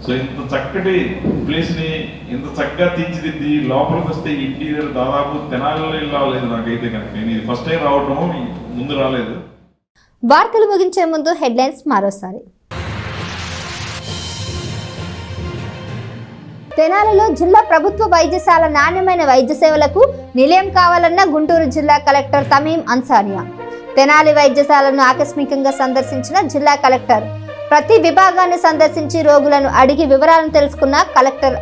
సో ఇంత చక్కటి ప్లేస్ని ఇంత చక్కగా తీర్చిదిద్ది లోపలికి వస్తే ఇంటీరియర్ దాదాపు తెనాలిలో రాలేదు నాకైతే కనుక. నేను ఇది ఫస్ట్ టైం రావటము, ముందు రాలేదు. వార్తలు ముగించే ముందు హెడ్లైన్స్ మరోసారి. తెనాలిలో జిల్లా ప్రభుత్వ వైద్యశాల నాణ్యమైన వైద్య సేవలకు నిలయం కావాలన్న గుంటూరు జిల్లా కలెక్టర్ తమీం అన్సారియా. తెనాలి వైద్యశాలను ఆకస్మికంగా సందర్శించిన జిల్లా కలెక్టర్. ప్రతి విభాగాన్ని సందర్శించి రోగులను అడిగి వివరాలను తెలుసుకున్న కలెక్టర్.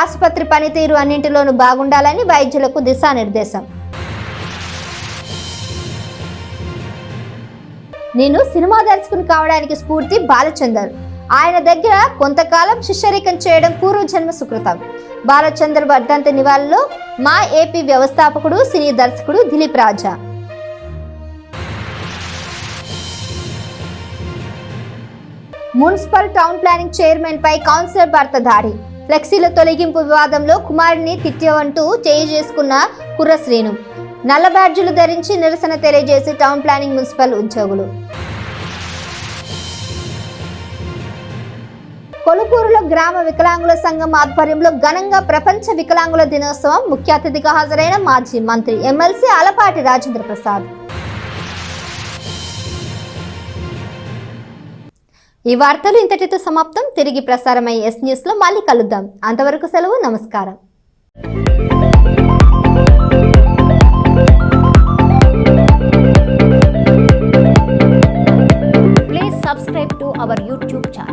ఆసుపత్రి పనితీరు అన్నింటిలోనూ బాగుండాలని వైద్యులకు దిశానిర్దేశం. నేను సినిమా దర్శకుని కావడానికి స్ఫూర్తి బాలచందర్. ఆయన దగ్గర కొంతకాలం శిష్యరికం చేయడం పూర్వజన్మ సుకృతం. బాలచందర్ వర్ధంతి నివాళిలో మా ఏపీ వ్యవస్థాపకుడు, సినీ దర్శకుడు దిలీప్ రాజా. మున్సిపల్ టౌన్ ప్లానింగ్ చైర్మన్ పై కౌన్సిలర్ భర్త దాడి. ఫ్లెక్సీల తొలగింపు వివాదంలో కుమారుడిని తిట్టవంటూ చేయి చేసుకున్న కుర్ర శ్రీను. నల్ల బ్యాడ్జీలు ధరించి నిరసన తెలియజేసి టౌన్ ప్లానింగ్ మున్సిపల్ ఉద్యోగులు. కొలుకూరులో గ్రామ వికలాంగుల సంఘం ఆధ్వర్యంలో ఘనంగా ప్రపంచ వికలాంగుల దినోత్సవం. ముఖ్య అతిథిగా హాజరైన మాజీ మంత్రి ఎమ్మెల్సీ ఆలపాటి రాజేంద్ర ప్రసాద్. ఈ వార్తలు ఇంతటితో సమాప్తం. తిరిగి ప్రసారమయ్యే ఎస్ న్యూస్ లో మళ్ళీ కలుద్దాం. అంతవరకు సెలవు. నమస్కారం. Please subscribe to our YouTube channel.